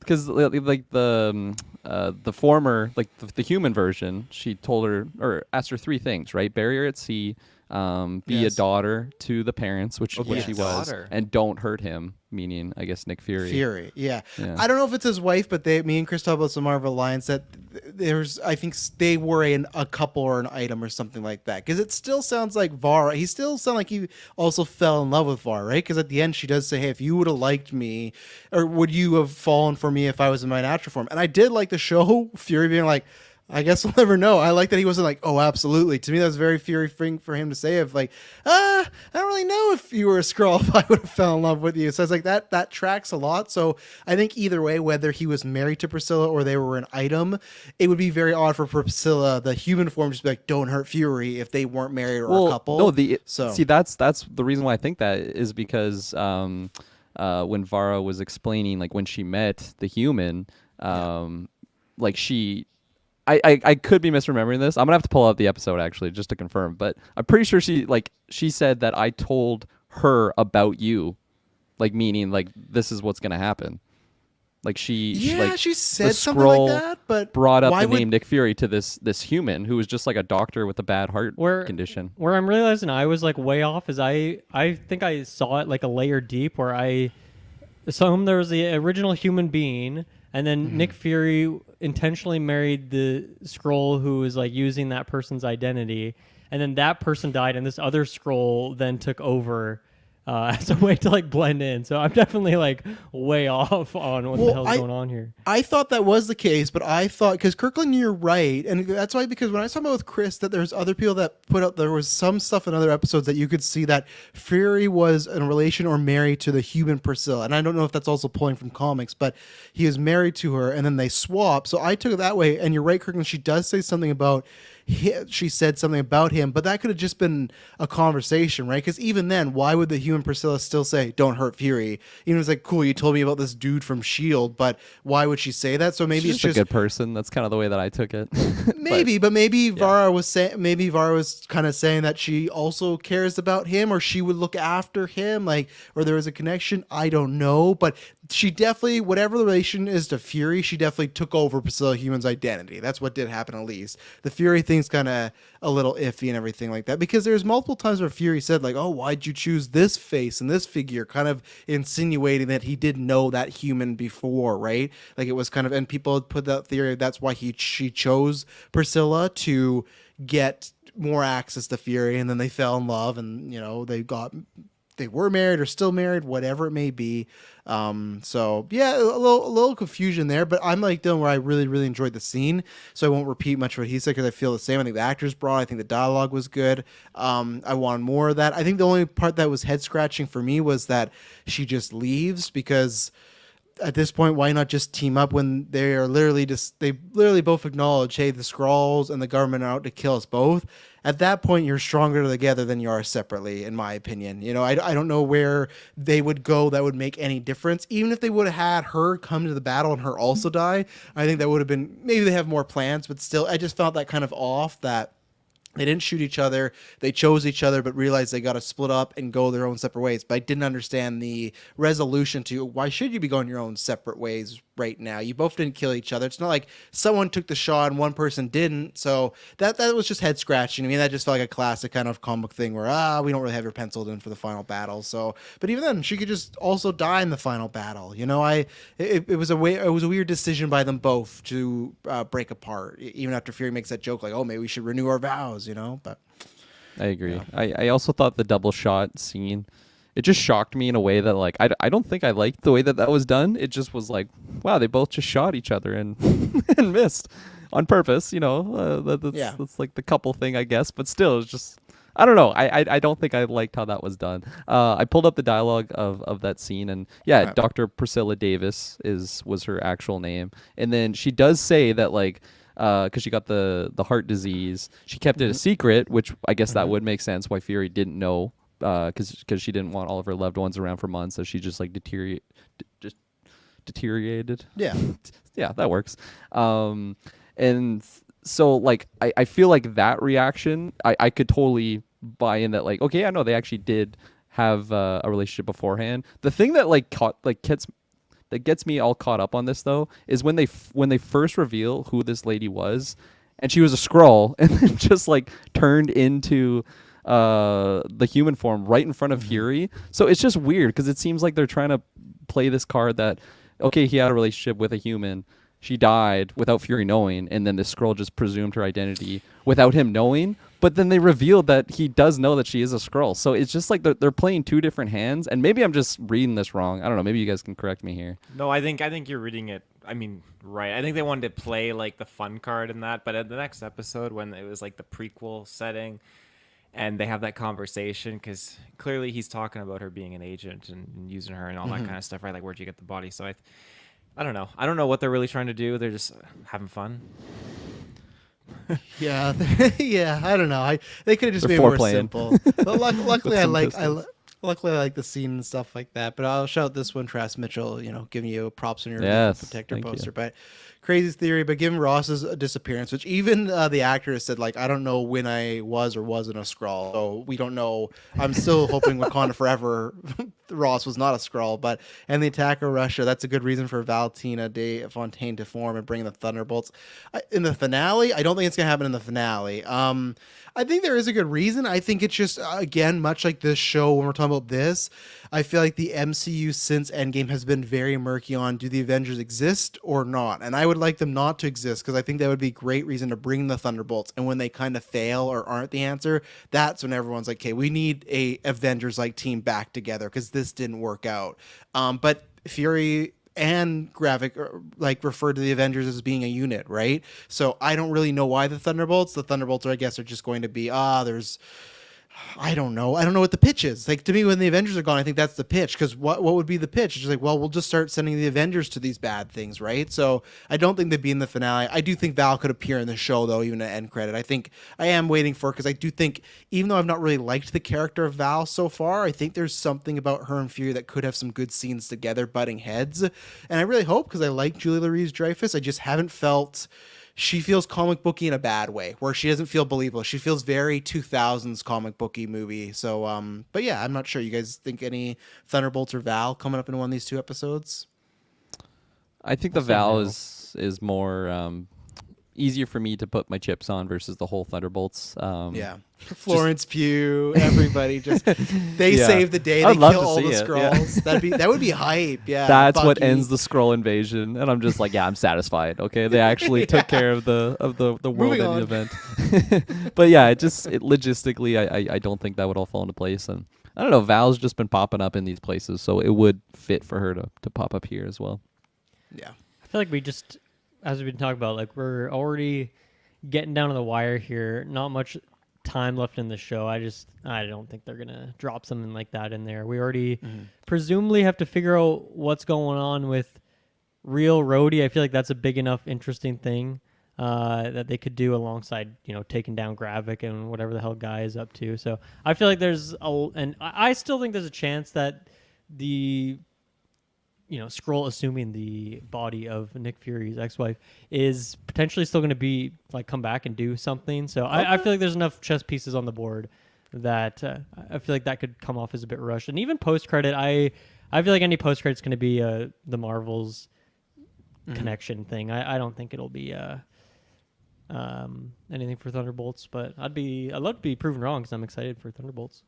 because like the former like the human version, she told her or asked her three things, right? Bury her at sea, be a Yes. daughter to the parents, which Oh, which be a she was, daughter. and don't hurt him, meaning I guess Nick Fury. Fury, yeah. Yeah. I don't know if it's his wife, but me and Chris talked about some Marvel Alliance that there's, I think they were a couple or an item or something like that. Because it still sounds like Vara. He still sounds like he also fell in love with Vara, right? Because at the end she does say, "Hey, if you would have liked me, or would you have fallen for me if I was in my natural form?" And I did like the show Fury being like, I guess we'll never know. I like that he wasn't like, "Oh, absolutely." To me, that was very Fury thing for him to say of like, I don't really know if you were a Skrull if I would have fell in love with you. So it's like that tracks a lot. So I think either way, whether he was married to Priscilla or they were an item, it would be very odd for Priscilla, the human form, just be like, "Don't hurt Fury" if they weren't married or a couple. No, So- see that's the reason why I think that is because when Vara was explaining like when she met the human, like she. I could be misremembering this. I'm gonna have to pull out the episode actually just to confirm, but I'm pretty sure she said that I told her about you, like meaning like this is what's gonna happen. Like she said something like that, but brought up why the would- name Nick Fury to this human who was just like a doctor with a bad heart Where condition. Where I'm realizing I was like way off is I think I saw it like a layer deep where I assumed there was the original human being, and then Nick Fury intentionally married the Skrull who was like using that person's identity, and then that person died, and this other Skrull then took over as a way to like blend in. So I'm definitely like way off on what the hell's going on here. I thought that was the case, but I thought because Kirkland, you're right, and that's why because when I was talking about with Chris that there's other people that put out there was some stuff in other episodes that you could see that Fury was in a relation or married to the human Priscilla, and I don't know if that's also pulling from comics, but he is married to her, and then they swap. So I took it that way, and you're right, Kirkland. She does say something about. She said something about him, but that could have just been a conversation, right? Because even then, why would the human Priscilla still say, "Don't hurt Fury"? Even it's like, cool, you told me about this dude from Shield, but why would she say that? So maybe She's it's just a good person. That's kind of the way that I took it. maybe Vara was saying, maybe Vara was kind of saying that she also cares about him, or she would look after him, like, or there was a connection. I don't know, but she definitely, whatever the relation is to Fury, she definitely took over Priscilla Human's identity. That's what did happen, at least. The Fury thing's kind of a little iffy and everything like that, because there's multiple times where Fury said like, "Oh, why'd you choose this face and this figure?" kind of insinuating that he didn't know that human before, right? Like it was kind of, and people put that theory that's why she chose Priscilla to get more access to Fury, and then they fell in love, and they were married or still married, whatever it may be. So yeah, a little confusion there, but I'm like Dylan where I really, really enjoyed the scene. So I won't repeat much of what he said because I feel the same. I think the actors brought, I think the dialogue was good. I wanted more of that. I think the only part that was head scratching for me was that she just leaves, because at this point, why not just team up when they literally both acknowledge, hey, the Skrulls and the government are out to kill us both. At that point, you're stronger together than you are separately, in my opinion. I don't know where they would go that would make any difference. Even if they would have had her come to the battle and her also die, I think that would have been, maybe they have more plans, but still, I just felt that kind of off that They didn't shoot each other. They chose each other, but realized they got to split up and go their own separate ways. But I didn't understand the resolution to why should you be going your own separate ways right now? You both didn't kill each other. It's not like someone took the shot and one person didn't. So that was just head scratching. I mean, that just felt like a classic kind of comic thing where we don't really have her penciled in for the final battle. So, but even then, she could just also die in the final battle. You know, it was a weird decision by them both to break apart. Even after Fury makes that joke like, oh, maybe we should renew our vows. You know, but I agree. Yeah. I also thought the double shot scene, it just shocked me in a way that like I don't think I liked the way that was done. It just was like, wow, they both just shot each other and and missed on purpose. You know, that's like the couple thing, I guess. But still, it's just I don't know. I don't think I liked how that was done. I pulled up the dialogue of that scene, and yeah, Right. Dr. Priscilla Davis was her actual name, and then she does say that like. Because she got the heart disease, she kept it a secret, which I guess that would make sense why Fury didn't know, because she didn't want all of her loved ones around for months, so she just like deteriorated. yeah. Yeah, that works. And so like I feel like that reaction, I could totally buy in that like, okay, I know they actually did have a relationship beforehand. The thing that that gets me all caught up on this though is when they first reveal who this lady was, and she was a Skrull, and then just like turned into the human form right in front of Fury. So it's just weird because it seems like they're trying to play this card that okay, he had a relationship with a human, she died without Fury knowing, and then the Skrull just presumed her identity without him knowing. But then they revealed that he does know that she is a Skrull. So it's just like they're playing two different hands. And maybe I'm just reading this wrong. I don't know. Maybe you guys can correct me here. No, I think you're reading it. I mean, right. I think they wanted to play like the fun card in that, but at the next episode when it was like the prequel setting, and they have that conversation because clearly he's talking about her being an agent and using her and all that kind of stuff, right? Like, where'd you get the body? So I don't know. I don't know what they're really trying to do. They're just having fun. Yeah, yeah. I don't know. They could have just They're made it more foreplaying. simple. But luckily, With I some like pistols. luckily I like the scene and stuff like that. But I'll shout this one, Travis Mitchell. You know, giving you props on your Yes, protector thank you. poster. But crazy theory. But given Ross's disappearance, which even the actor has said, like, I don't know when I was or wasn't a Skrull, so we don't know. I'm still hoping Wakanda Forever Ross was not a Skrull. But and the attack of Russia, that's a good reason for Valentina de Fontaine to form and bring the Thunderbolts in the finale. I don't think it's gonna happen in the finale. I think there is a good reason. I think it's just again, much like this show when we're talking about this, I feel like the MCU since Endgame has been very murky on do the Avengers exist or not, and I would like them not to exist because I think that would be a great reason to bring the Thunderbolts. And when they kind of fail or aren't the answer, that's when everyone's like, okay, we need a Avengers like team back together because this didn't work out. But Fury and Gravik like refer to the Avengers as being a unit, right? So I don't really know why the Thunderbolts are, I guess, are just going to be there's I don't know what the pitch is. Like, to me, when the Avengers are gone, I think that's the pitch. Because what would be the pitch? It's just like, well, we'll just start sending the Avengers to these bad things, right? So I don't think they'd be in the finale. I do think Val could appear in the show, though, even at end credit. I think I am waiting for, because I do think, even though I've not really liked the character of Val so far, I think there's something about her and Fury that could have some good scenes together, butting heads. And I really hope, because I like Julia Louis-Dreyfus, I just haven't felt she feels comic booky in a bad way, where she doesn't feel believable. She feels very 2000s comic booky movie. So, but yeah, I'm not sure. You guys think any Thunderbolts or Val coming up in one of these two episodes? I think the I'll say Val no. is more easier for me to put my chips on versus the whole Thunderbolts. Yeah. Florence Pugh, everybody just they Yeah. save the day. They I'd love kill to all the see it, yeah. Skrulls. That would be hype. Yeah. That's what Bucky. ends the Skrull invasion, and I'm just like, yeah, I'm satisfied. Okay, they actually took care of the world Moving ending on. event. But yeah, it logistically, I don't think that would all fall into place, and I don't know. Val's just been popping up in these places, so it would fit for her to pop up here as well. Yeah. I feel like we just, as we've been talking about, like we're already getting down to the wire here. Not much time left in the show. I don't think they're gonna drop something like that in there. We already presumably have to figure out what's going on with real Rhodey. I feel like that's a big enough, interesting thing that they could do alongside, taking down Gravik and whatever the hell Guy is up to. So I feel like and I still think there's a chance that the Skrull assuming the body of Nick Fury's ex-wife is potentially still going to be like come back and do something. So I feel like there's enough chess pieces on the board that I feel like that could come off as a bit rushed. And even post-credit, I feel like any post-credit's going to be the Marvels connection thing. I don't think it'll be anything for Thunderbolts, but I'd love to be proven wrong because I'm excited for Thunderbolts.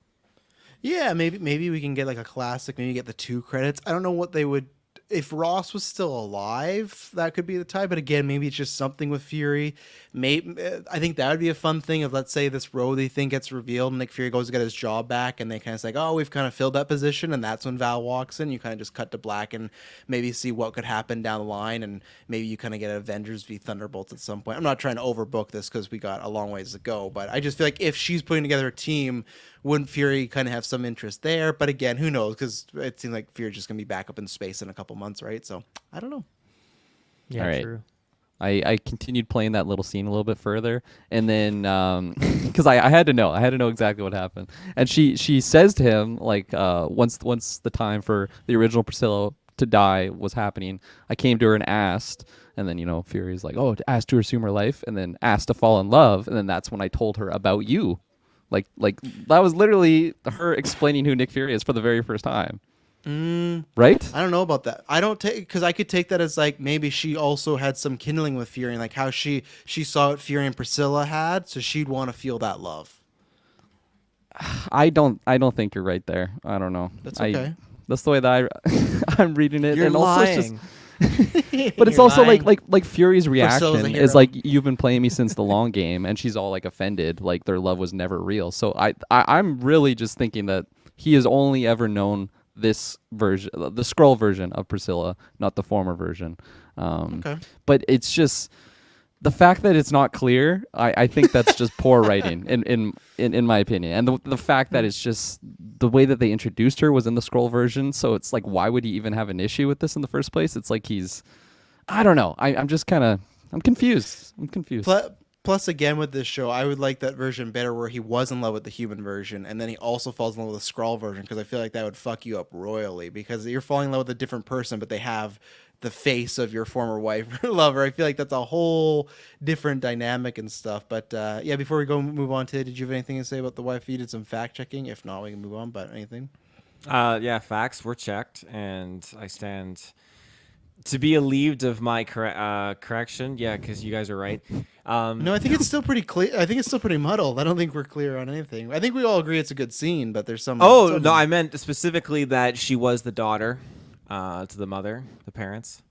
Yeah, maybe we can get like a classic. Maybe get the 2 credits. I don't know what they would. If Ross was still alive, that could be the tie. But again, maybe it's just something with Fury. Maybe I think that would be a fun thing. If let's say this Rhodey thing gets revealed, and Nick Fury goes to get his job back, and they kind of say, "Oh, we've kind of filled that position," and that's when Val walks in. You kind of just cut to black and maybe see what could happen down the line, and maybe you kind of get Avengers v Thunderbolts at some point. I'm not trying to overbook this because we got a long ways to go, but I just feel like if she's putting together a team, wouldn't Fury kind of have some interest there? But again, who knows? Because it seems like Fury's just going to be back up in space in a couple months, right? So I don't know. Yeah, All right. true. I continued playing that little scene a little bit further, and then because I had to know exactly what happened, and she says to him like once the time for the original Priscilla to die was happening, I came to her and asked, and then Fury's like, oh, asked to assume her life, and then asked to fall in love, and then that's when I told her about you. Like that was literally her explaining who Nick Fury is for the very first time. Right? I don't know about that. I don't take because I could take that as like maybe she also had some kindling with Fury, and like how she saw what Fury and Priscilla had, so she'd want to feel that love. I don't think you're right there. I don't know. That's okay. That's the way that I'm reading it. You're and lying. Also it's just, but it's also like Fury's reaction hero. is like, you've been playing me since the long game, and she's all like offended, like their love was never real. So I'm really just thinking that he has only ever known this version, the Skrull version of Priscilla, not the former version. Okay. But it's just the fact that it's not clear. I think that's just poor writing in my opinion. And the fact that it's just the way that they introduced her was in the Skrull version. So it's like, why would he even have an issue with this in the first place? It's like I don't know. I'm confused. I'm confused. Plus, again, with this show, I would like that version better where he was in love with the human version, and then he also falls in love with the Skrull version, because I feel like that would fuck you up royally, because you're falling in love with a different person, but they have the face of your former wife or lover. I feel like that's a whole different dynamic and stuff. But yeah, before we move on to, did you have anything to say about the wife? You did some fact checking. If not, we can move on. But anything? Yeah, facts were checked, and I stand to be relieved of my correction. Yeah, because you guys are right. No, I think it's still pretty clear. I think it's still pretty muddled. I don't think we're clear on anything. I think we all agree it's a good scene, but there's some. Oh, no, I meant specifically that she was the daughter to the mother, the parents.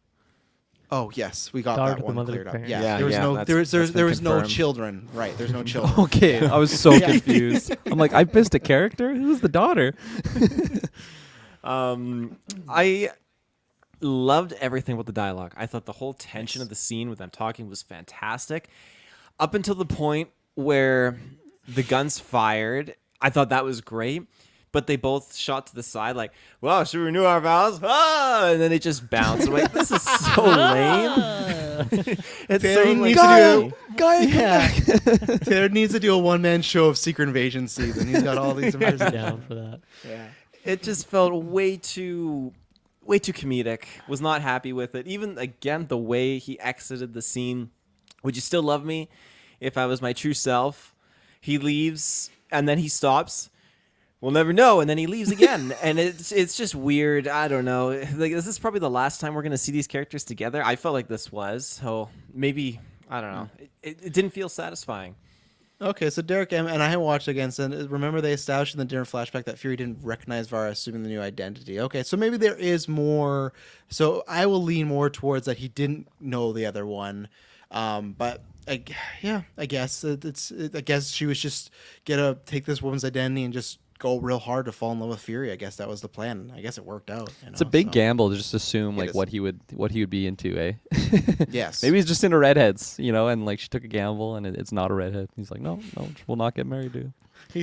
Oh yes, we got Daughter that to the one mother cleared up. parents. Yeah, Yeah, there was yeah, no that's there was been no confirmed. children. Right, there's no children. Okay, I was so confused. I'm like, I missed a character. Who's the daughter? I loved everything with the dialogue. I thought the whole tension of the scene with them talking was fantastic. Up until the point where the guns fired, I thought that was great. But they both shot to the side like, well, should we renew our vows? Ah! And then they just bounced. I'm like, this is so lame. It's so Taylor like, needs to do. Yeah. Taylor needs to do a one-man show of Secret Invasion season. He's got all these. Down for that. Yeah. it just felt way too comedic. Was not happy with it. Even again, the way he exited the scene. Would you still love me if I was my true self? He leaves and then he stops. We'll never know, and then he leaves again, and it's just weird. I don't know. Like, this is probably the last time we're gonna see these characters together. I felt like this was, so maybe I don't know. It didn't feel satisfying. Okay, so Derek, and I haven't watched again. So remember, they established in the dinner flashback that Fury didn't recognize Vara, assuming the new identity. Okay, so maybe there is more. So I will lean more towards that he didn't know the other one, but. I guess I guess she was just gonna take this woman's identity and just go real hard to fall in love with Fury. I guess that was the plan. I guess it worked out. It's a big gamble to just assume like what he would be into, eh? Yes. Maybe he's just into redheads, and like she took a gamble and it's not a redhead. He's like, no, we'll not get married to.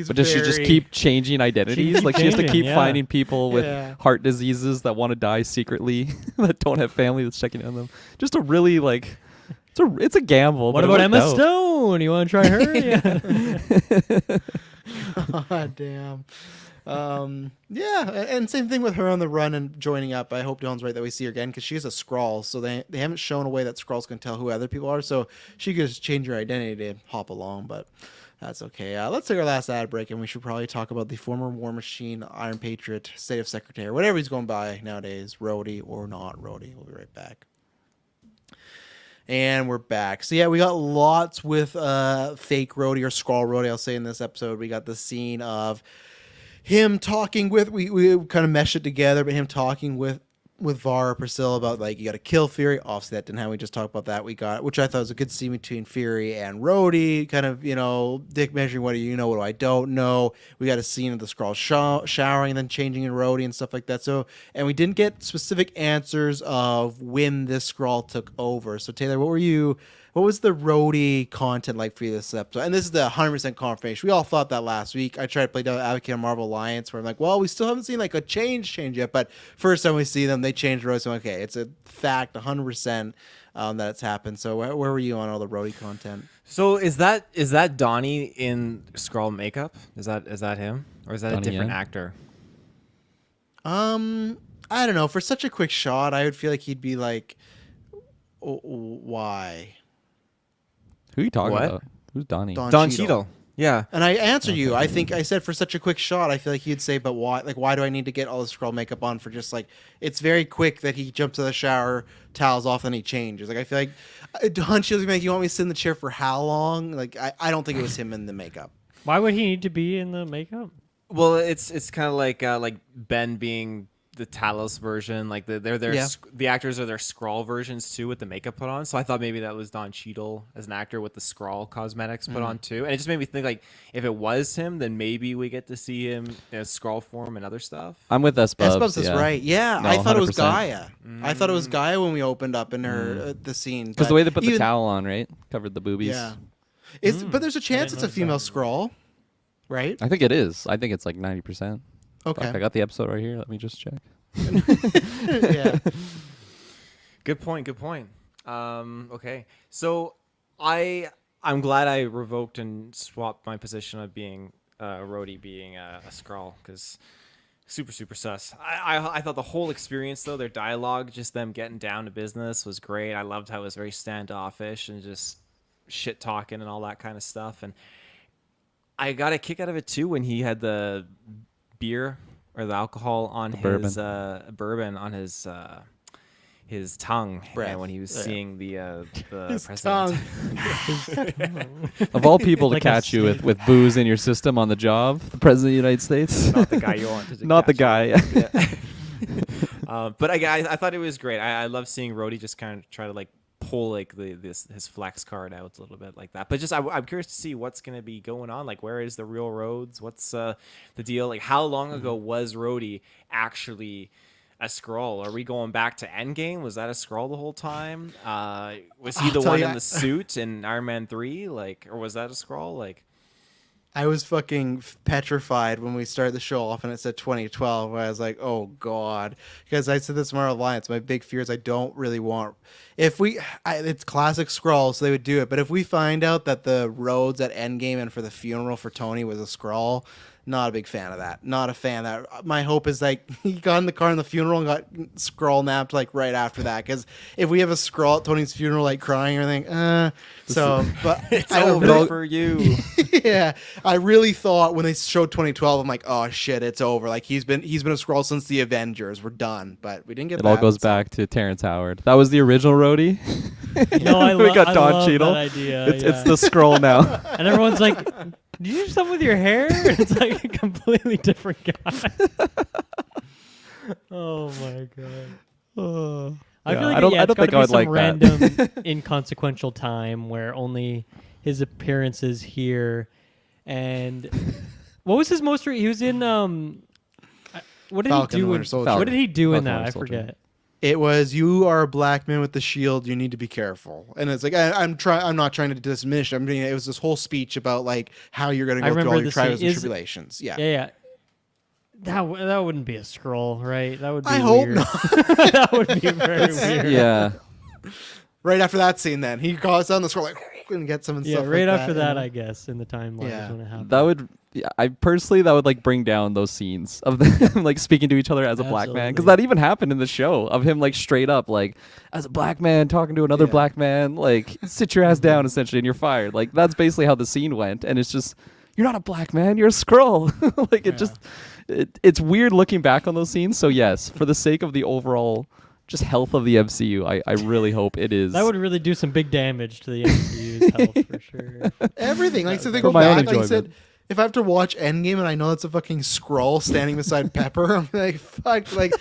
But does she just keep changing identities? Like she has to keep finding people with heart diseases that want to die secretly, that don't have family that's checking on them. Just a really like. It's a gamble. What about Emma Stone? You want to try her? Yeah. God damn. Yeah, and same thing with her on the run and joining up. I hope Dylan's right that we see her again because she's a Skrull, so they haven't shown a way that Skrulls can tell who other people are, so she could just change her identity to hop along, but that's okay. Let's take our last ad break, and we should probably talk about the former War Machine, Iron Patriot, State of Secretary, whatever he's going by nowadays, Rhodey or not Rhodey. We'll be right back. And we're back. So yeah, we got lots with fake Rhodey or Skrull Rhodey, I'll say, in this episode. We got the scene of him talking with, we kind of meshed it together, but him talking with Var or Priscilla about, like, you got to kill Fury. Obviously, that didn't happen. We just talked about that. We got, which I thought was a good scene between Fury and Rhodey, kind of, dick measuring, what do you know, what do I don't know. We got a scene of the Skrull showering and then changing in Rhodey and stuff like that. So, and we didn't get specific answers of when this Skrull took over. So, Taylor, what was the Rhodey content like for you this episode? And this is the 100% confirmation. We all thought that last week. I tried to play Devil Advocate on Marvel Alliance where I'm like, well, we still haven't seen like a change yet. But first time we see them, they changed Rhodey. So okay, it's a fact, 100% that it's happened. So where were you on all the Rhodey content? So is that Donnie in Skrull makeup? Is that him, or is that Donnie a different Yen? actor? I don't know. For such a quick shot, I would feel like he'd be like, why? Who are you talking What? about? Who's Donnie? Don Cheadle. Yeah. And I answered you. I think I said for such a quick shot, I feel like he'd say, but why? Like, why do I need to get all this Skrull makeup on for just like, it's very quick that he jumps to the shower, towels off, and he changes. Like, I feel like Don Cheadle's like, you want me to sit in the chair for how long? Like, I don't think it was him in the makeup. Why would he need to be in the makeup? Well, it's kind of like Ben being the Talos version. Like the actors are their Skrull versions too, with the makeup put on. So I thought maybe that was Don Cheadle as an actor with the Skrull cosmetics put on too. And it just made me think, like, if it was him, then maybe we get to see him in Skrull form and other stuff. I'm with S-Bubs. S-Bubs is right. Yeah, No, I thought it was 100%. Gaia. I thought it was Gaia when we opened up in her the scene. Because the way they put the even- towel on, right? Covered the boobies. Yeah. But there's a chance it's a notice female that. Skrull, right? I think it is. I think it's like 90%. Okay. Fuck, I got the episode right here. Let me just check. Yeah. Good point. Okay, so I'm glad I revoked and swapped my position of being Rhodey being a Skrull, because super sus. I thought the whole experience, though, their dialogue, just them getting down to business, was great. I loved how it was very standoffish and just shit talking and all that kind of stuff. And I got a kick out of it too when he had the beer or the alcohol on his bourbon on his tongue, Breath. and when he was seeing the His president. tongue. Of all people to Like a catch you snake. with booze in your system on the job, the president of the United States. Not the guy you wanted to Not the catch. guy. But I thought it was great. I love seeing Rhodey just kind of try to like pull like his flex card out a little bit like that. But just I'm curious to see what's going to be going on. Like, where is the real Rhodes? What's the deal? Like, how long ago was Rhodey actually a Skrull? Are we going back to Endgame? Was that a Skrull the whole time? Was he the tell one you, in the suit in Iron Man 3? Like, or was that a Skrull? Like, I was fucking petrified when we started the show off and it said 2012. Where I was like, oh God. Because I said this to Marvel Alliance. My big fear is I don't really want. It's classic Skrull, so they would do it. But if we find out that the Rhodes at Endgame and for the funeral for Tony was a Skrull, not a big fan of that. Not a fan of that. My hope is like he got in the car in the funeral and got Skrull napped like right after that. Because if we have a Skrull at Tony's funeral like crying or anything, but it's I over really- for you. yeah, I really thought when they showed 2012, I'm like, oh shit, it's over. Like he's been a Skrull since the Avengers. We're done, but we didn't get It that. all goes back to Terrence Howard. That was the original Rhodey. No, I, We got I Don love Cheadle. that idea. It's the scroll now. And everyone's like, "Did you do something with your hair?" It's like a completely different guy. Oh my god. I Yeah, feel like I don't it's think gotta I be would some like that. random, inconsequential time where only his appearances here. And what was his most? He was in what did Falcon he and do? Winter Soldier. What did he do in Falcon that? Winter I Soldier. forget. It was you are a black man with the shield. You need to be careful. And it's like I'm not trying to diminish. I mean, it was this whole speech about like how you're going to I go through remember all your the trials scene. and Is- tribulations. Yeah. Yeah. That wouldn't be a scroll, right? That would be I hope weird. not. That would be very weird. Yeah. Right after that scene, then he calls on the scroll like, and get some and Yeah, stuff right like after that. that, you know? I guess, in the timeline Yeah. is when it happened. That would, yeah, I personally, that would like bring down those scenes of them like speaking to each other as a black man, because Absolutely. that even happened in the show of him like straight up like as a black man talking to another Yeah. black man, like sit your ass down essentially and you're fired. Like that's basically how the scene went, and it's just you're not a black man, you're a Skrull. Like it Yeah. just, it's weird looking back on those scenes. So yes, for the sake of the overall just health of the MCU, I really hope it is. That would really do some big damage to the MCU's health for sure. Everything. Like, so they For go my own back. Like you said, enjoyment. if I have to watch Endgame and I know it's a fucking Skrull standing beside Pepper, I'm like, fuck. Like,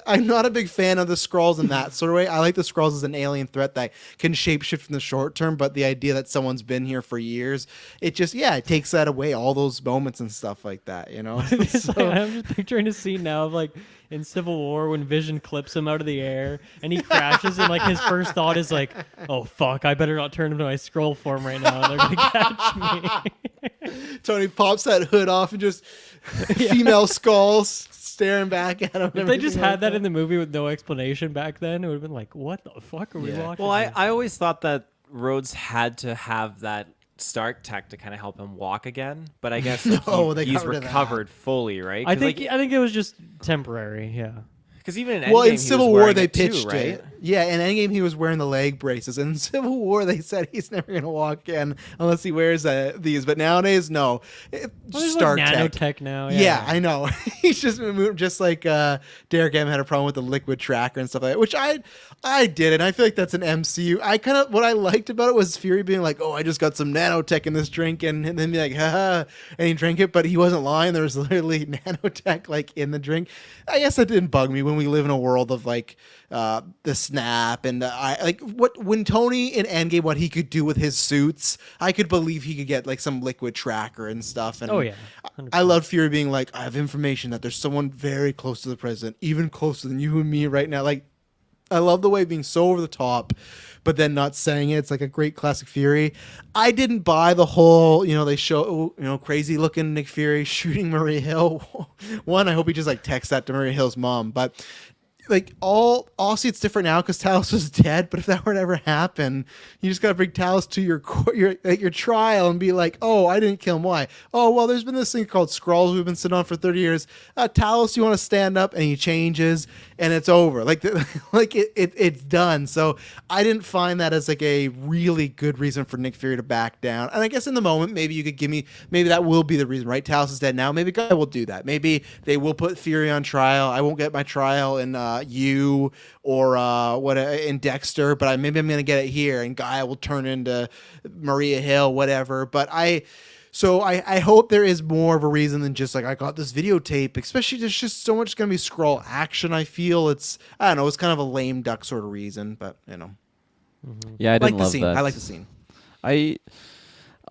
I'm not a big fan of the Skrulls in that sort of way. I like the Skrulls as an alien threat that can shapeshift in the short term, but the idea that someone's been here for years, it just, it takes that away, all those moments and stuff like that, you know? It's So- like, I'm just picturing a scene now of like in Civil War when Vision clips him out of the air and he crashes and like his first thought is like, oh fuck, I better not turn into my scroll form right now and they're gonna catch me. Tony pops that hood off and just female skulls staring back at him. If they just had that in the movie with no explanation back then, it would have been like, what the fuck are we Yeah. watching? Well, here? I always thought that Rhodes had to have that Stark tech to kind of help him walk again, but I guess No, they he's got rid of that. recovered fully, right? I think it was just temporary, yeah. because even in Well, Endgame, in he was Civil War wearing they it too, pitched right? it. Yeah, in Endgame he was wearing the leg braces. In Civil War they said he's never gonna walk again unless he wears these. But nowadays, no. Well, there's Stark like tech. nanotech now. Yeah, I know. He's just like Derek M had a problem with the liquid tracker and stuff like that, which I did, and I feel like that's an MCU. I kind of what I liked about it was Fury being like, "Oh, I just got some nanotech in this drink," and then be like, "Haha," and he drank it, but he wasn't lying. There was literally nanotech like in the drink. I guess that didn't bug me when we live in a world of like the snap and I like when Tony in Endgame what he could do with his suits. I could believe he could get like some liquid tracker and stuff. And Oh, yeah. I love Fury being like, I have information that there's someone very close to the president, even closer than you and me right now. Like, I love the way being so over the top, but then not saying it. It's like a great classic Fury. I didn't buy the whole, they show, crazy looking Nick Fury shooting Maria Hill. One, I hope he just like texts that to Maria Hill's mom, but like obviously it's different now because Talos was dead. But if that were to ever happen, you just gotta bring Talos to your trial and be like, oh, I didn't kill him. Why? Oh, well, there's been this thing called Skrulls we've been sitting on for 30 years. Talos, you want to stand up? And he changes, and it's over. Like it's done. So I didn't find that as like a really good reason for Nick Fury to back down. And I guess in the moment, maybe you could give me, maybe that will be the reason, right? Talos is dead now. Maybe God will do that. Maybe they will put Fury on trial. I won't get my trial in You or in Dexter, but maybe I'm gonna get it here, and Gaia will turn into Maria Hill, whatever. But I hope there is more of a reason than just like I got this videotape. Especially there's just so much gonna be Skrull action. I feel it's kind of a lame duck sort of reason, but Yeah, I I didn't like the love scene. that. I like the scene.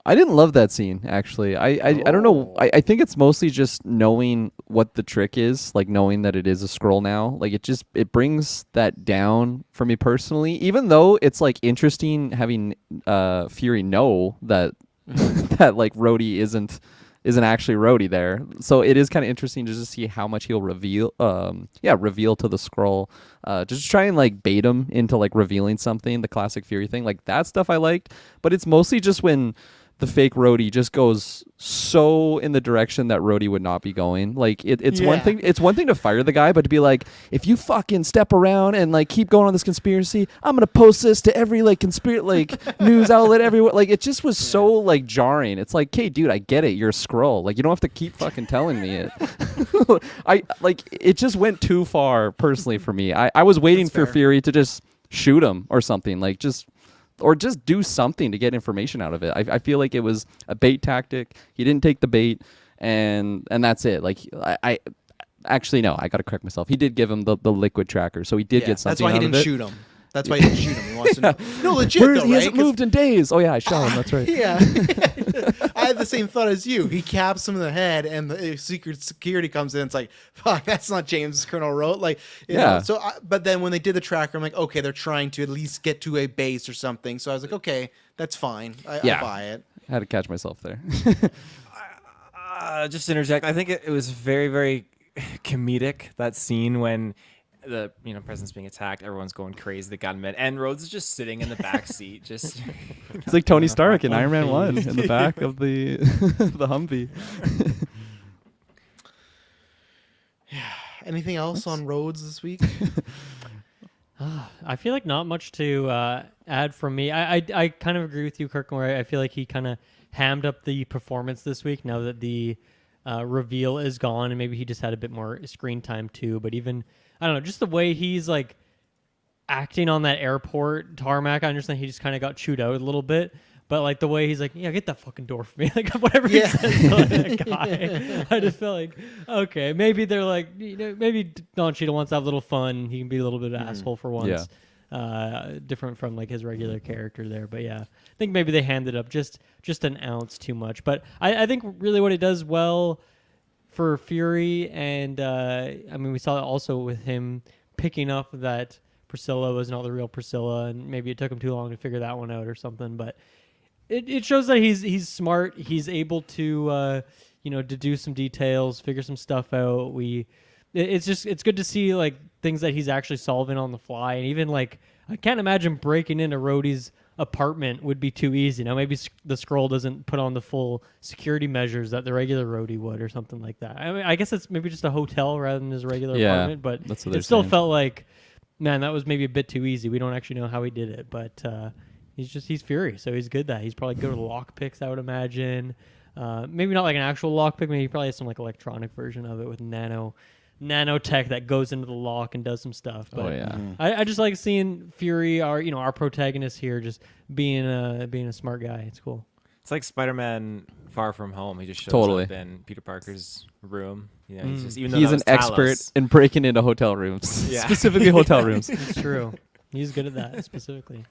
I didn't love that scene actually. I don't know. I think it's mostly just knowing what the trick is, like knowing that it is a scroll now. Like it brings that down for me personally. Even though it's like interesting having Fury know that that like Rhodey isn't actually Rhodey there. So it is kind of interesting just to see how much he'll reveal to the scroll. Just try and like bait him into like revealing something, the classic Fury thing. Like that stuff I liked, but it's mostly just when the fake Rhodey just goes so in the direction that Rhodey would not be going. Like it's one thing. It's one thing to fire the guy, but to be like, if you fucking step around and like keep going on this conspiracy, I'm gonna post this to every like news outlet everywhere. Like it just was so like jarring. It's like, hey, dude, I get it. You're a Skrull. Like you don't have to keep fucking telling me it. It just went too far personally for me. I was waiting That's for fair. Fury to just shoot him or something. Like just do something to get information out of it. I feel like it was a bait tactic. He didn't take the bait, and that's it. Like I actually no, I got to correct myself. He did give him the liquid tracker, so he did get something. That's why he out of didn't it. shoot him. That's why he didn't shoot him. He wants to know. No, legit Where- though, he right? hasn't 'Cause- moved in days. Oh yeah, I shot him. That's right. Yeah. I had the same thought as you. He caps him in the head, and the secret security comes in. It's like, fuck, that's not James Colonel wrote. Like, you know, Yeah. so, but then when they did the tracker, I'm like, okay, they're trying to at least get to a base or something. So I was like, okay, that's fine. I buy it. I had to catch myself there. Just to interject, I think it was very, very comedic, that scene when the president's being attacked. Everyone's going crazy. The gunman and Rhodes is just sitting in the back seat, just It's like Tony Stark in One Iron Man 1 face. in the back of the the Humvee. Anything else on Rhodes this week? I feel like not much to add from me. I kind of agree with you, Kirk, where I feel like he kind of hammed up the performance this week now that the reveal is gone, and maybe he just had a bit more screen time too. But even, I don't know, just the way he's like acting on that airport tarmac, I understand he just kind of got chewed out a little bit. But like the way he's like, yeah, get that fucking door for me, like whatever he says to that guy, I just felt like, okay, maybe they're like, maybe Don Cheadle wants to have a little fun. He can be a little bit of asshole for once, different from like his regular character there. But yeah, I think maybe they handed up just an ounce too much. But I think really what it does well for Fury, and I mean we saw it also with him picking up that Priscilla was not the real Priscilla, and maybe it took him too long to figure that one out or something, but. It shows that he's smart. He's able to deduce some details, figure some stuff out. It's good to see like things that he's actually solving on the fly, and even like I can't imagine breaking into Rhodey's apartment would be too easy. Now maybe the Skrull doesn't put on the full security measures that the regular Rhodey would, or something like that. I mean, I guess it's maybe just a hotel rather than his regular apartment, but that's what it they're still saying. felt like, man, that was maybe a bit too easy. We don't actually know how he did it, but. He's Fury, so he's good at that. He's probably good with lock picks, I would imagine. Maybe not like an actual lock pick. Maybe he probably has some like electronic version of it with nanotech that goes into the lock and does some stuff. But I just like seeing Fury, our protagonist here, just being a smart guy. It's cool. It's like Spider-Man Far From Home. He just shows Totally. up in Peter Parker's room. He's just He's an expert in breaking into hotel rooms, Yeah. specifically hotel rooms. It's true. He's good at that specifically.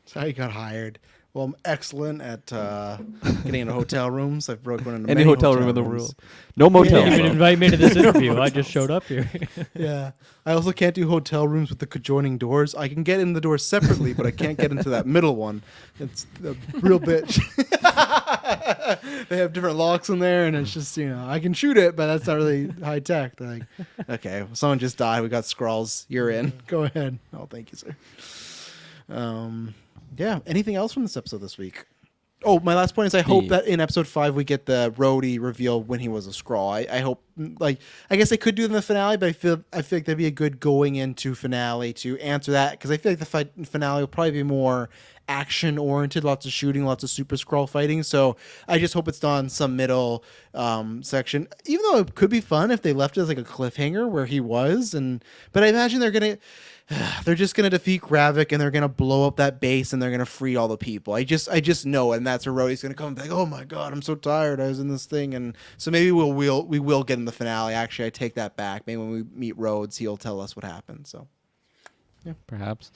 So he got hired. Well, I'm excellent at getting into hotel rooms. I've broken into Any many hotel room in the rooms. world. No You motel. didn't even though. invite me to this interview. I just showed up here. Yeah. I also can't do hotel rooms with the adjoining doors. I can get in the doors separately, but I can't get into that middle one. It's a real bitch. They have different locks in there, and it's just, I can shoot it, but that's not really high tech. They're like, okay, well, someone just died. We got Skrulls. You're in. Go ahead. Oh, thank you, sir. Yeah. Anything else from this episode this week? Oh, my last point is I hope that in episode 5 we get the Rhodey reveal when he was a Skrull. I hope, I guess they could do it in the finale, but I feel like that'd be a good going into finale to answer that, because I feel like the finale will probably be more action oriented, lots of shooting, lots of Super Skrull fighting. So I just hope it's done some middle section, even though it could be fun if they left it as like a cliffhanger where he was. But I imagine they're just gonna defeat Gravik, and they're gonna blow up that base, and they're gonna free all the people. I just know, and that's where Rhodey's gonna come back. Oh my god, I'm so tired. I was in this thing, and so maybe we will get in the finale. Actually, I take that back. Maybe when we meet Rhodes, he'll tell us what happened. So yeah, Perhaps.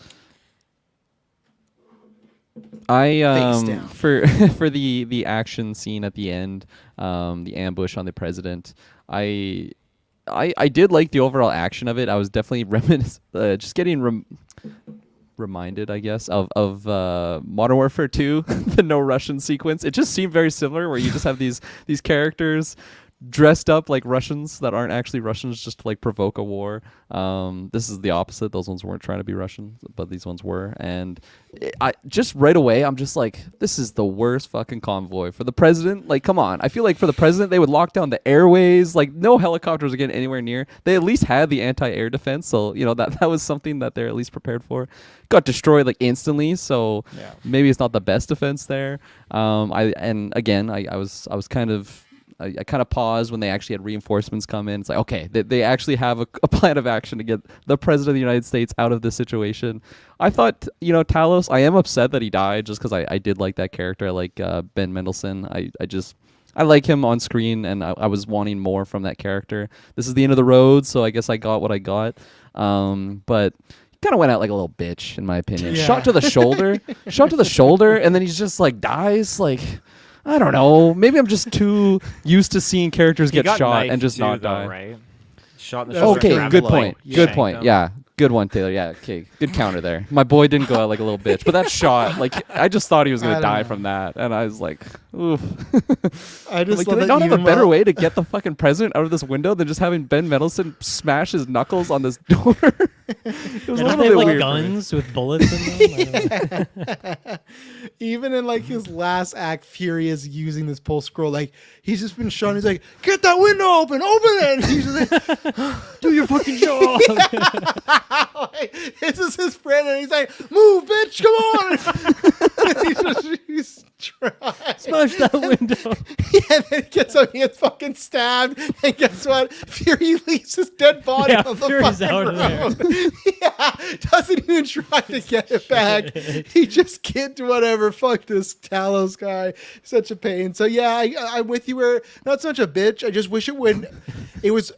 Face down. For the action scene at the end, the ambush on the president, I did like the overall action of it. I was definitely just getting reminded, I guess, of Modern Warfare 2, the no Russian sequence. It just seemed very similar, where you just have these characters dressed up like Russians that aren't actually Russians, just to like provoke a war. This is the opposite. Those ones weren't trying to be Russian, but these ones were. And I just right away, I'm just like, this is the worst fucking convoy for the president. Like, come on. I feel like for the president, they would lock down the airways. Like, no helicopters are getting anywhere near. They at least had the anti-air defense, so that was something that they're at least prepared for. Got destroyed like instantly, so maybe it's not the best defense there. I was kind of. I kind of paused when they actually had reinforcements come in. It's like, okay, they actually have a plan of action to get the president of the United States out of this situation. I thought, Talos, I am upset that he died, just because I did like that character. I like Ben Mendelsohn. I like him on screen, and I was wanting more from that character. This is the end of the road, so I guess I got what I got. But kind of went out like a little bitch, in my opinion. Yeah. Shot to the shoulder, and then he's just like dies. Like, I don't know. Maybe I'm just too used to seeing characters get shot and just not die. Right? Shot in the That's shoulder. Okay, Sure. good Like, point. yeah. Good point. Yeah. Good one, Taylor. Yeah, okay. Good counter there. My boy didn't go out like a little bitch. But that shot, like, I just thought he was going I to don't die know. from that. And I was like, oof. I I'm just like, love do they that not have a better Yuma- way to get the fucking president out of this window than just having Ben Mendelsohn smash his knuckles on this door? It was a Don't little they bit have like weird. for me. guns with bullets in them? I don't know. Even in like his last act, Fury is using this pulse scroll. Like he's just been shown. He's like, "Get that window open, open it!" And he's just like, Do your fucking job. like, this is his friend, and he's like, "Move, bitch, come on!" he's trying. Smash that window. Yeah, and then he gets up, he gets fucking stabbed, and guess what? Fury leaves his dead body Yeah, on the Fury's fucking out of there. road. Yeah, doesn't even try to get it back. He just kicked whatever. Fuck this Talos guy. Such a pain. So yeah, I'm with you. Where not so much a bitch. I just wish it would. It was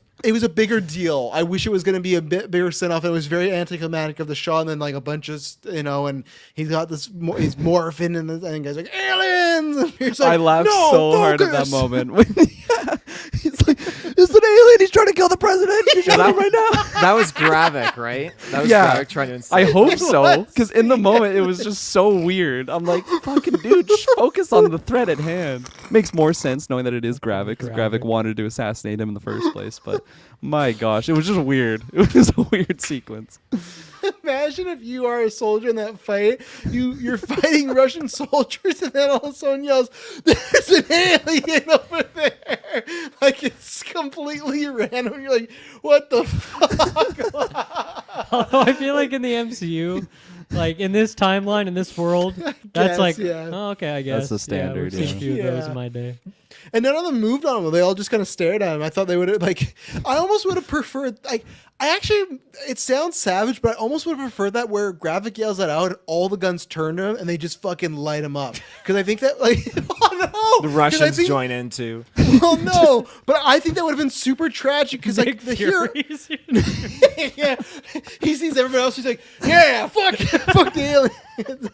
a bigger deal. I wish it was going to be a bit bigger send off. It was very anticlimactic of the shot, and then like a bunch of and he's got this. He's morphing, and the guy's like aliens. And he's like, I laughed no, so hard at that focus!" moment. He's like, "It's an alien. He's trying to kill the president. He's shooting him right now." That was Gravik, right? That was Yeah. Gravik trying to incite. I hope It so, was. because in the moment it was just so weird. I'm like, fucking dude, just focus on the threat at hand. Makes more sense knowing that it is Gravik, because Gravik. Gravik wanted to assassinate him in the first place. But my gosh, it was just weird. It was a weird sequence. Imagine if you are a soldier in that fight. You're fighting Russian soldiers, and then all of a sudden yells, "There's an alien over there!" Like it's completely random. You're like, "What the fuck?" Although I feel like in the MCU, like in this timeline, in this world, that's guess, like, yeah. oh, okay, I guess. the standard, Yeah, we've seen a few of those Yeah. in my day. And none of them moved on him. They all just kind of stared at him. I thought they would have like. I almost would have preferred like. I actually. It sounds savage, but I almost would have preferred that where Gravik yells that out and all the guns turn to him and they just fucking light him up. Because I think that like. Oh no! The 'Cause I Russians think- join in too. Well, no, but I think that would have been super tragic because like Nick the hero. Fury's Yeah, he sees everybody else. He's like, "Yeah, fuck the aliens."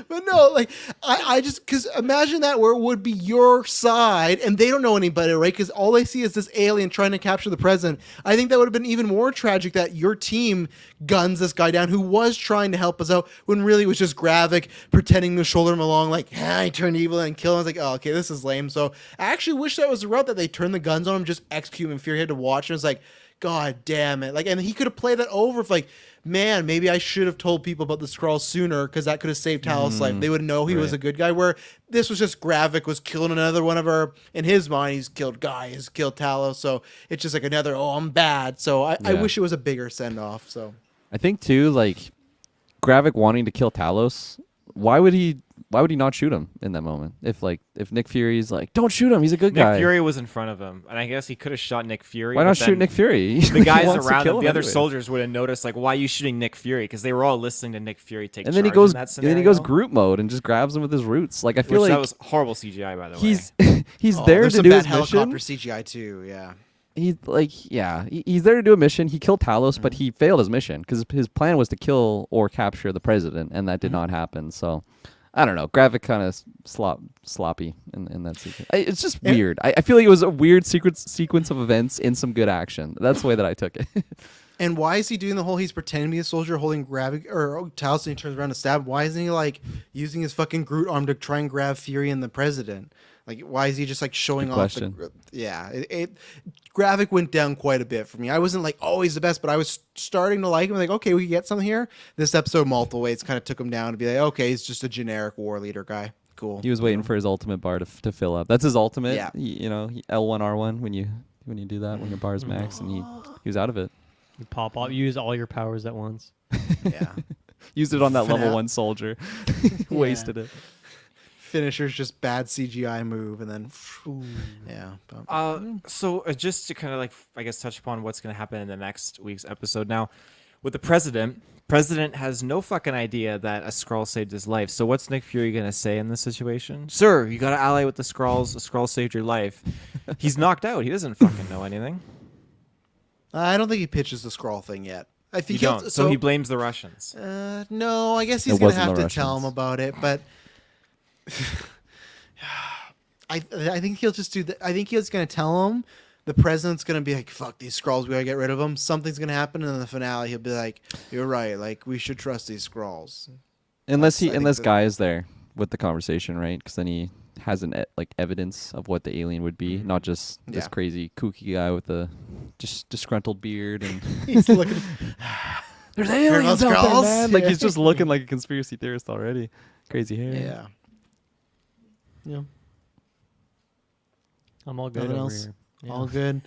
But no, like I just because imagine that where it would be your side and they don't know any better, right? Because all they see is this alien trying to capture the president. I think that would have been even more tragic that your team guns this guy down who was trying to help us out when really it was just Gravik pretending to shoulder him along, like, I turned evil and kill him. I was like, oh, okay, this is lame. So I actually wish that was the route that they turned the guns on him, just execute him, and Fury had to watch. And it was like, God damn it! Like, and he could have played that over if like. Man, maybe I should have told people about the Skrull sooner because that could have saved Talos' life. They would know he was right. a good guy. Where this was just Gravik was killing another one of our. In his mind, he's killed Guy, he's killed Talos. So it's just like another. Oh, I'm bad. So I Yeah. wish it was a bigger send off. So I think too, like Gravik wanting to kill Talos. Why would he not shoot him in that moment? If Nick Fury's like, don't shoot him, he's a good Nick guy. Fury was in front of him, and I guess he could have shot Nick Fury. Why but not then shoot Nick Fury? The He guys wants to around kill him, the other anyway. soldiers would have noticed, like, why are you shooting Nick Fury? Because they were all listening to Nick Fury take And then he charge goes, in that and then he goes scenario, Groot mode and just grabs him with his roots. Like I feel which like that was horrible CGI, by the way. he's Oh, there there's to some do bad his mission. helicopter CGI too. Yeah. He's like, yeah, he's there to do a mission. He killed Talos, but he failed his mission because his plan was to kill or capture the president, and that did not happen. So, I don't know. Gravik kind of sloppy in that sequence. It's just weird. I feel like it was a weird sequence of events in some good action. That's the way that I took it. And why is he doing the whole? He's pretending to be a soldier, holding Gravik or Talos, and he turns around to stab. Why isn't he like using his fucking Groot arm to try and grab Fury and the president? Like, why is he just like showing Good off? question. Gravik went down quite a bit for me. I wasn't like, oh, he's the best, but I was starting to like him. Like, okay, we can get something here. This episode, multiple ways, kind of took him down to be like, okay, he's just a generic war leader guy. Cool. He was waiting for his ultimate bar to fill up. That's his ultimate. Yeah. L1 R1 when you do that when your bar's max, and he was out of it. You pop up, use all your powers at once. Yeah. Used it on that level Finale. 1 soldier. Wasted it. Finisher's just bad CGI move, and then yeah. But, So just to kind of like, I guess, touch upon what's going to happen in the next week's episode. Now, with the president has no fucking idea that a Skrull saved his life. So what's Nick Fury going to say in this situation? Sir, you got to ally with the Skrulls. A Skrull saved your life. He's knocked out. He doesn't fucking know anything. I don't think he pitches the Skrull thing yet. I You think don't. So he blames the Russians. No, I guess he's It gonna wasn't have the to tell him Russians. about it, but I think he'll just do that. I think he's gonna tell him, the president's gonna be like, "Fuck these Skrulls, we gotta get rid of them." Something's gonna happen, and in the finale, he'll be like, "You're right. Like we should trust these Skrulls." Unless I think unless that- Guy is there with the conversation, right? Because then he has like evidence of what the alien would be, not just this Yeah. crazy kooky guy with a just disgruntled beard and He's looking. there's Heard aliens about out there, Skrulls? man. Like Yeah. he's just looking like a conspiracy theorist already. Crazy hair. Yeah. Yeah. I'm all good Nothing over else? here. Yeah. All good.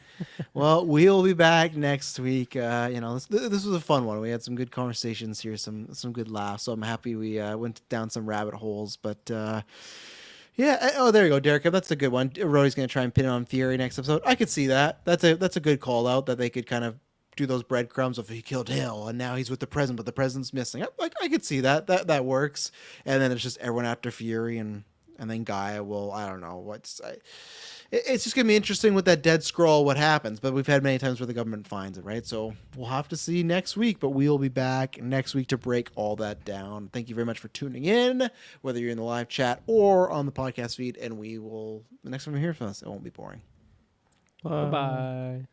Well, we'll be back next week. This was a fun one. We had some good conversations here, some good laughs. So I'm happy we went down some rabbit holes. But yeah. Oh, there you go, Derek. That's a good one. Rhodey's going to try and pin it on Fury next episode. I could see that. That's a good call out that they could kind of do those breadcrumbs of he killed Hill and now he's with the president, but the president's missing. I could see that. That works. And then it's just everyone after Fury and then Gaia will, I don't know it's just gonna be interesting with that dead scroll what happens, but we've had many times where the government finds it, right? So we'll have to see next week, but we'll be back next week to break all that down. Thank you very much for tuning in, whether you're in the live chat or on the podcast feed, and we will the next time you hear from us, it won't be boring. Bye-bye.